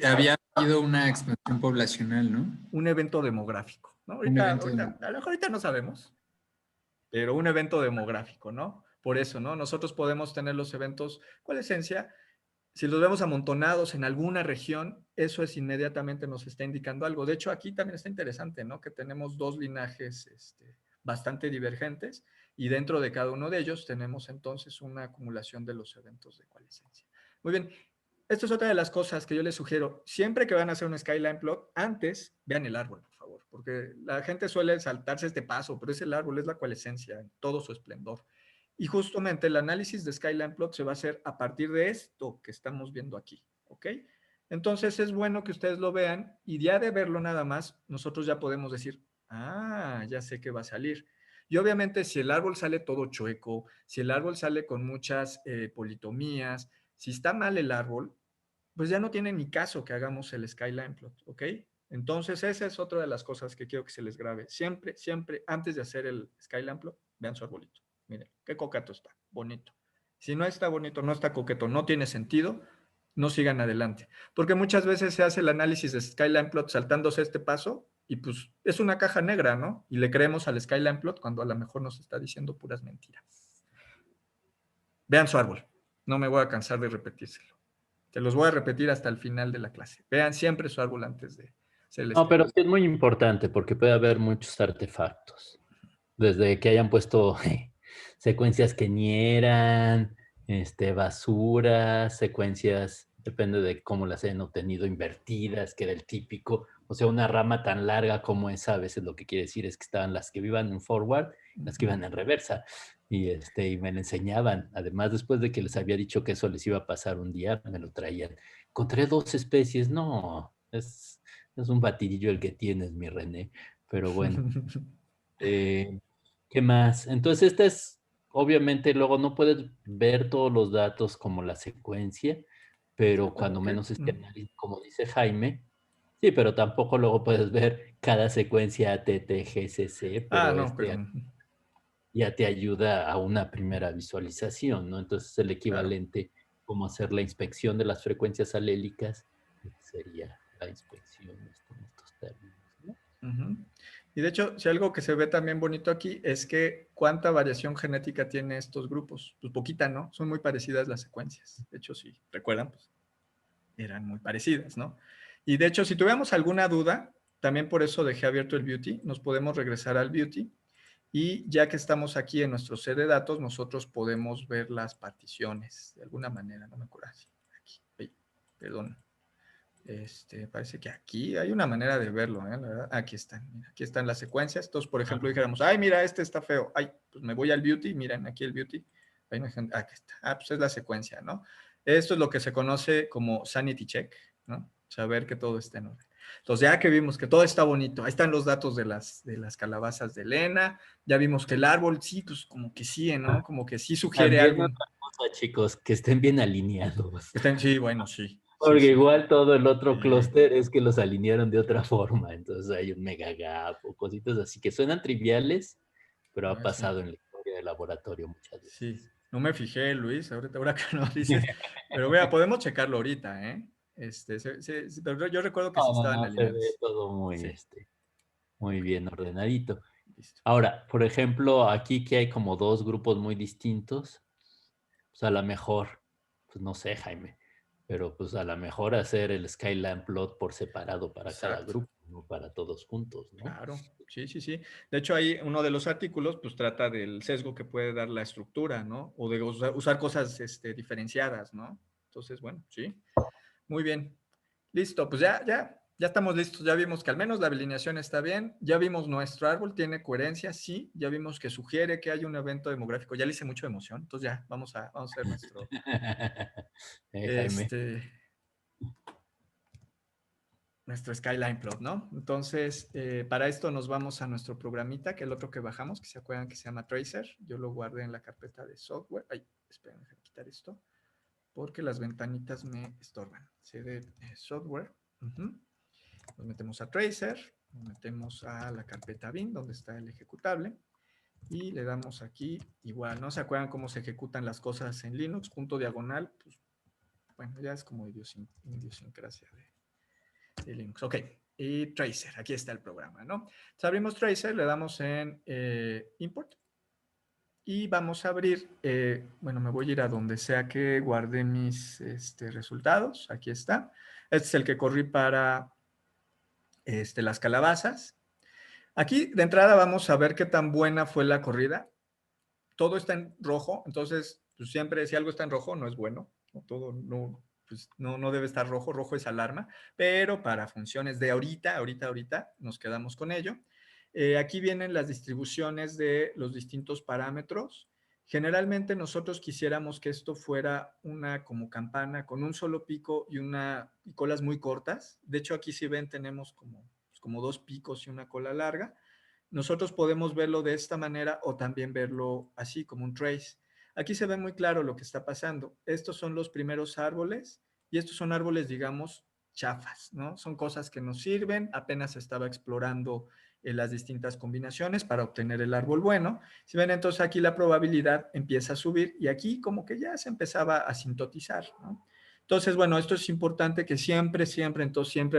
Había habido una expansión poblacional, ¿no? Un evento demográfico, ¿no? Un evento A lo mejor ahorita no sabemos, pero un evento demográfico, ¿no? Por eso, ¿no? Nosotros podemos tener los eventos coalescencia. Si los vemos amontonados en alguna región, eso es inmediatamente nos está indicando algo. De hecho, aquí también está interesante, ¿no? Que tenemos dos linajes bastante divergentes y dentro de cada uno de ellos tenemos entonces una acumulación de los eventos de coalescencia. Muy bien. Esto es otra de las cosas que yo les sugiero. Siempre que van a hacer un skyline plot, antes vean el árbol, por favor, porque la gente suele saltarse este paso, pero es el árbol, es la coalescencia en todo su esplendor. Y justamente el análisis de skyline plot se va a hacer a partir de esto que estamos viendo aquí, ¿ok? Entonces es bueno que ustedes lo vean y ya de verlo nada más, nosotros ya podemos decir, ya sé que va a salir. Y obviamente si el árbol sale todo chueco, si el árbol sale con muchas politomías, si está mal el árbol, pues ya no tiene ni caso que hagamos el skyline plot, ¿ok? Entonces esa es otra de las cosas que quiero que se les grabe. Siempre, antes de hacer el skyline plot, vean su arbolito. Miren, qué coqueto está, bonito. Si no está bonito, no está coqueto, no tiene sentido, no sigan adelante. Porque muchas veces se hace el análisis de skyline plot saltándose este paso y pues es una caja negra, ¿no? Y le creemos al skyline plot cuando a lo mejor nos está diciendo puras mentiras. Vean su árbol. No me voy a cansar de repetírselo. Te los voy a repetir hasta el final de la clase. Vean siempre su árbol antes de hacer el No, pero sí es muy importante porque puede haber muchos artefactos. Desde que hayan puesto secuencias que nieran, basuras, secuencias, depende de cómo las hayan obtenido, invertidas, que era el típico. O sea, una rama tan larga como esa, a veces lo que quiere decir es que estaban las que iban en forward, las que iban en reversa. Y me lo enseñaban. Además, después de que les había dicho que eso les iba a pasar un día, me lo traían. Encontré 2 especies. No, es un batidillo el que tienes, mi René. Pero bueno. ¿Qué más? Entonces, obviamente, luego no puedes ver todos los datos como la secuencia, pero cuando menos análisis, como dice Jaime, sí, pero tampoco luego puedes ver cada secuencia ATT-GCC, pero ya te ayuda a una primera visualización, ¿no? Entonces, es el equivalente como hacer la inspección de las frecuencias alélicas, sería la inspección en estos términos, ¿no? Y de hecho, si algo que se ve también bonito aquí es que cuánta variación genética tiene estos grupos. Pues poquita, ¿no? Son muy parecidas las secuencias. De hecho, si recuerdan, pues eran muy parecidas, ¿no? Y de hecho, si tuviéramos alguna duda, también por eso dejé abierto el Beauty, nos podemos regresar al Beauty Y ya que estamos aquí en nuestro set de datos, nosotros podemos ver las particiones de alguna manera. No me acuerdo. Aquí, perdón. Parece que aquí hay una manera de verlo, ¿eh? La verdad, aquí están, mira, aquí están las secuencias. Entonces, por ejemplo, dijéramos, ay, mira, este está feo. Ay, pues me voy al beauty, miren, aquí el beauty. Ahí no hay gente, aquí está. Ah, pues es la secuencia, ¿no? Esto es lo que se conoce como sanity check, ¿no? Saber que todo está en orden. Entonces, ya que vimos que todo está bonito, ahí están los datos de las calabazas de Elena, ya vimos que el árbol, sí, pues como que sí, ¿no? Como que sí sugiere También algo. otra cosa, chicos, que estén bien alineados. Sí, bueno, sí. Porque sí. igual todo el otro Sí. clúster es que los alinearon de otra forma. Entonces hay un mega gap o cositas así que suenan triviales, pero ha Ah, sí. pasado en la historia del laboratorio muchas veces. Sí, no me fijé, Luis, ahora que no dices, pero mira, podemos checarlo ahorita, ¿eh? Pero yo recuerdo que sí estaban No, se ve alineados. todo Sí, muy bien ordenadito. listo. Ahora, por ejemplo, aquí que hay como dos grupos muy distintos, pues a lo mejor, pues no sé, Jaime, pero pues a lo mejor hacer el Skyline plot por separado para cada Exacto, grupo, no para todos juntos, ¿no? claro. Sí, sí, sí. De hecho, ahí uno de los artículos, pues trata del sesgo que puede dar la estructura, ¿no? O de usar cosas diferenciadas, ¿no? Entonces, bueno, sí. Muy bien. Listo, pues ya estamos listos. Ya vimos que al menos la alineación está bien. Ya vimos nuestro árbol tiene coherencia, sí. Ya vimos que sugiere que hay un evento demográfico. Ya le hice mucho emoción. Entonces ya, vamos a hacer nuestro, Jaime. nuestro Skyline plot, ¿no? Entonces, para esto nos vamos a nuestro programita, que es el otro que bajamos, que se acuerdan que se llama Tracer. Yo lo guardé en la carpeta de software. Ay, esperen, déjame quitar esto, porque las ventanitas me estorban. CD software. Nos metemos a Tracer, nos metemos a la carpeta bin, donde está el ejecutable, y le damos aquí, igual, ¿no? ¿Se acuerdan cómo se ejecutan las cosas en Linux? Punto diagonal, pues, bueno, ya es como idiosincrasia de Linux. Ok, y Tracer, aquí está el programa, ¿no? Entonces abrimos Tracer, le damos en Import, y vamos a abrir, bueno, me voy a ir a donde sea que guarde mis resultados, aquí está. Este es el que corrí para las calabazas. Aquí de entrada vamos a ver qué tan buena fue la corrida. Todo está en rojo, entonces pues siempre si algo está en rojo no es bueno. Todo no debe estar rojo, rojo es alarma, pero para funciones de ahorita nos quedamos con ello. Aquí vienen las distribuciones de los distintos parámetros. Generalmente nosotros quisiéramos que esto fuera una como campana con un solo pico y colas muy cortas. De hecho aquí si ven tenemos como dos picos y una cola larga. Nosotros podemos verlo de esta manera o también verlo así como un trace. Aquí se ve muy claro lo que está pasando. Estos son los primeros árboles y estos son árboles, digamos, chafas, ¿no? Son cosas que nos sirven, apenas estaba explorando las distintas combinaciones para obtener el árbol bueno. Si ven, entonces aquí la probabilidad empieza a subir y aquí como que ya se empezaba a asintoticar, ¿no? Entonces, bueno, esto es importante que siempre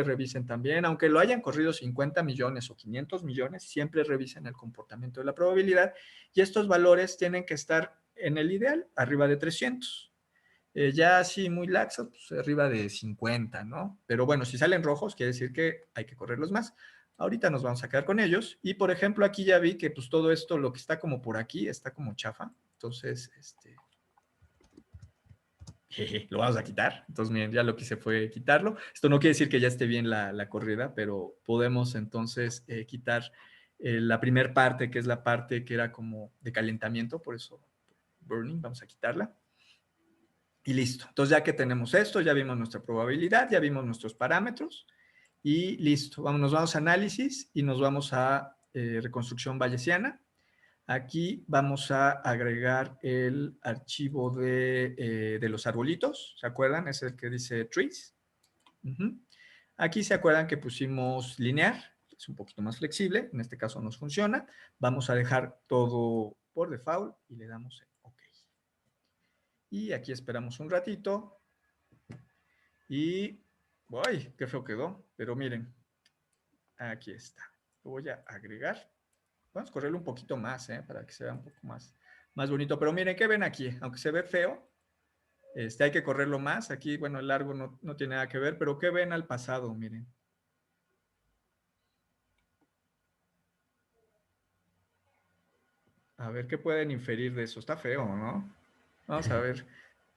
revisen también, aunque lo hayan corrido 50 millones o 500 millones, siempre revisen el comportamiento de la probabilidad y estos valores tienen que estar en el ideal arriba de 300. Ya así muy laxos, pues arriba de 50, ¿no? Pero bueno, si salen rojos, quiere decir que hay que correrlos más. Ahorita nos vamos a quedar con ellos. Y por ejemplo, aquí ya vi que pues todo esto, lo que está como por aquí, está como chafa. Entonces, lo vamos a quitar. Entonces, miren, ya lo que hice fue quitarlo. Esto no quiere decir que ya esté bien la corrida, pero podemos entonces quitar la primera parte, que es la parte que era como de calentamiento, por eso burning, vamos a quitarla. Y listo. Entonces, ya que tenemos esto, ya vimos nuestra probabilidad, ya vimos nuestros parámetros y listo. Nos vamos a análisis y nos vamos a reconstrucción bayesiana. Aquí vamos a agregar el archivo de los arbolitos, ¿se acuerdan? Es el que dice trees. Aquí se acuerdan que pusimos linear, es un poquito más flexible, en este caso nos funciona. Vamos a dejar todo por default y le damos en OK. Y aquí esperamos un ratito y ¡ay! ¡Qué feo quedó! Pero miren, aquí está. Lo voy a agregar. Vamos a correrlo un poquito más, para que se vea un poco más bonito. Pero miren, ¿qué ven aquí? Aunque se ve feo, hay que correrlo más. Aquí, bueno, el largo no tiene nada que ver, pero ¿qué ven al pasado? Miren. A ver qué pueden inferir de eso. Está feo, ¿no? Vamos a ver.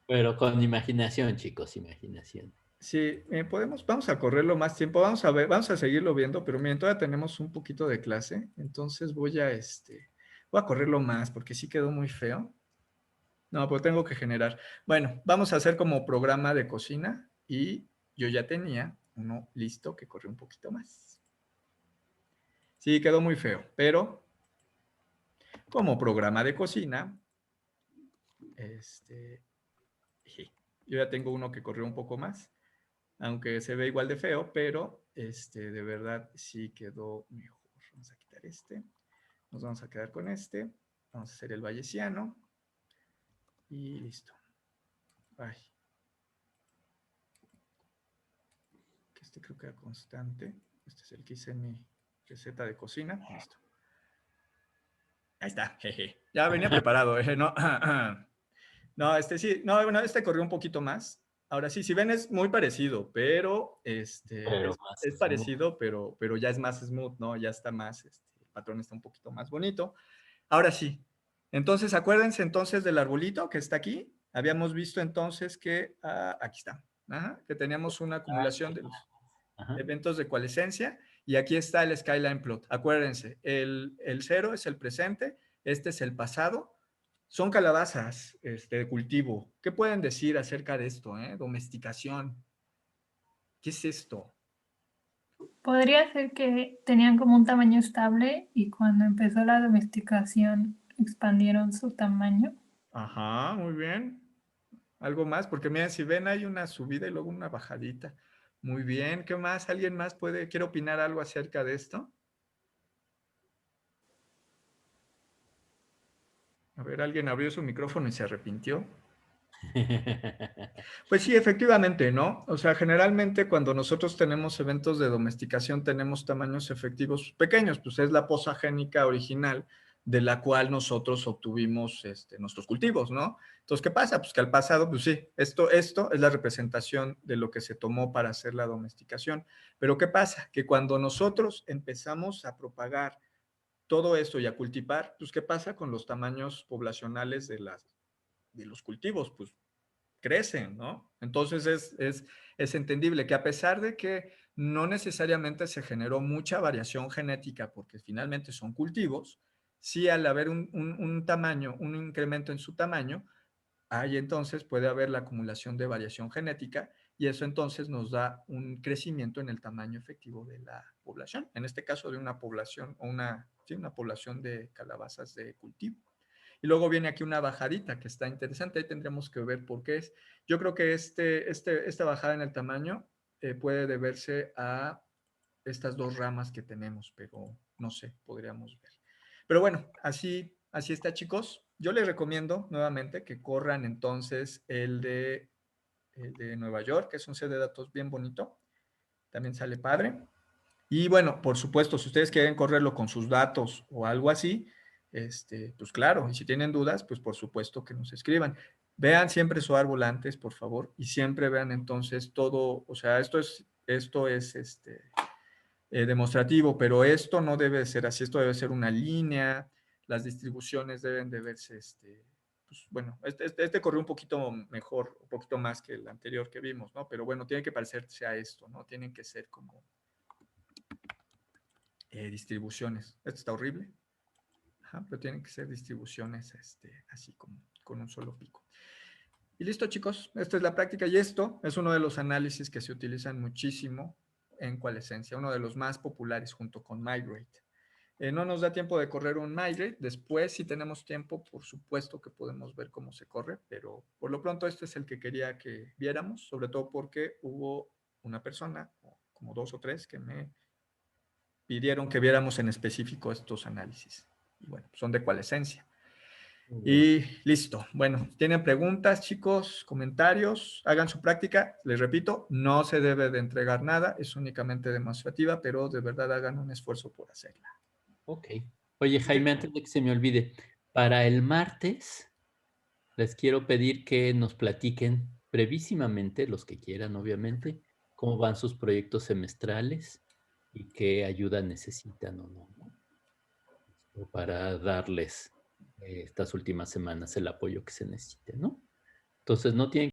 Pero con imaginación, chicos, imaginación. Sí, vamos a correrlo más tiempo, vamos a ver, vamos a seguirlo viendo, pero miren, todavía tenemos un poquito de clase, entonces voy a correrlo más porque sí quedó muy feo. No, pues tengo que generar. Bueno, vamos a hacer como programa de cocina y yo ya tenía uno listo que corre un poquito más. Sí, quedó muy feo, pero como programa de cocina, yo ya tengo uno que corrió un poco más, aunque se ve igual de feo, pero de verdad sí quedó mejor. Vamos a quitar nos vamos a quedar con vamos a hacer el bayesiano y listo. Ay. Que creo que era constante. Este es el que hice en mi receta de cocina. Listo. Ahí está, jeje. Ya venía preparado, no. No, sí, no, bueno, corrió un poquito más. Ahora sí, si ven es muy parecido, pero es parecido, pero ya es más smooth, ¿no? Ya está más, el patrón está un poquito más bonito. Ahora sí, entonces acuérdense entonces del arbolito que está aquí. Habíamos visto entonces que, aquí está, que teníamos una acumulación de los eventos de coalescencia y aquí está el skyline plot. Acuérdense, el 0 es el presente, este es el pasado. Son calabazas de cultivo. ¿Qué pueden decir acerca de esto? Domesticación. ¿Qué es esto? Podría ser que tenían como un tamaño estable y cuando empezó la domesticación expandieron su tamaño. Ajá, muy bien. ¿Algo más? Porque miren, si ven hay una subida y luego una bajadita. Muy bien. ¿Qué más? ¿Alguien más quiere opinar algo acerca de esto? A ver, alguien abrió su micrófono y se arrepintió. Pues sí, efectivamente, ¿no? O sea, generalmente cuando nosotros tenemos eventos de domesticación tenemos tamaños efectivos pequeños, pues es la poza génica original de la cual nosotros obtuvimos nuestros cultivos, ¿no? Entonces, ¿qué pasa? Pues que al pasado, pues sí, esto es la representación de lo que se tomó para hacer la domesticación. Pero ¿qué pasa? Que cuando nosotros empezamos a propagar todo esto y a cultivar, pues ¿qué pasa con los tamaños poblacionales de los cultivos? Pues crecen, ¿no? Entonces es entendible que a pesar de que no necesariamente se generó mucha variación genética, porque finalmente son cultivos, sí al haber un tamaño, un incremento en su tamaño, ahí entonces puede haber la acumulación de variación genética y eso entonces nos da un crecimiento en el tamaño efectivo de la población, en este caso de una población o una población de calabazas de cultivo. Y luego viene aquí una bajadita que está interesante, ahí tendremos que ver por qué es. Yo creo que esta bajada en el tamaño puede deberse a estas dos ramas que tenemos, pero no sé, podríamos ver. Pero bueno, así está, chicos. Yo les recomiendo nuevamente que corran entonces el de Nueva York, que es un set de datos bien bonito. También sale padre. Y bueno, por supuesto, si ustedes quieren correrlo con sus datos o algo así, pues claro, y si tienen dudas, pues por supuesto que nos escriban. Vean siempre su árbol antes, por favor, y siempre vean entonces todo, o sea, esto es demostrativo, pero esto no debe ser así, esto debe ser una línea, las distribuciones deben de verse, pues bueno, corrió un poquito mejor, un poquito más que el anterior que vimos, ¿no? Pero bueno, tiene que parecerse a esto, ¿no? Tienen que ser como distribuciones. Esto está horrible. Ajá, pero tienen que ser distribuciones así como con un solo pico. Y listo, chicos. Esta es la práctica y esto es uno de los análisis que se utilizan muchísimo en Coalescencia, uno de los más populares junto con Migrate. No nos da tiempo de correr un Migrate. Después, si tenemos tiempo, por supuesto que podemos ver cómo se corre, pero por lo pronto este es el que quería que viéramos, sobre todo porque hubo una persona, como 2 o 3, que me pidieron que viéramos en específico estos análisis. Y bueno, son de Coalescencia. Y listo. Bueno, ¿tienen preguntas, chicos? ¿Comentarios? Hagan su práctica. Les repito, no se debe de entregar nada, es únicamente demostrativa, pero de verdad hagan un esfuerzo por hacerla. Ok. Oye, Jaime, antes de que se me olvide, para el martes les quiero pedir que nos platiquen brevísimamente, los que quieran, obviamente, cómo van sus proyectos semestrales y qué ayuda necesitan o no, ¿no? Para darles estas últimas semanas el apoyo que se necesite, ¿no? Entonces no tienen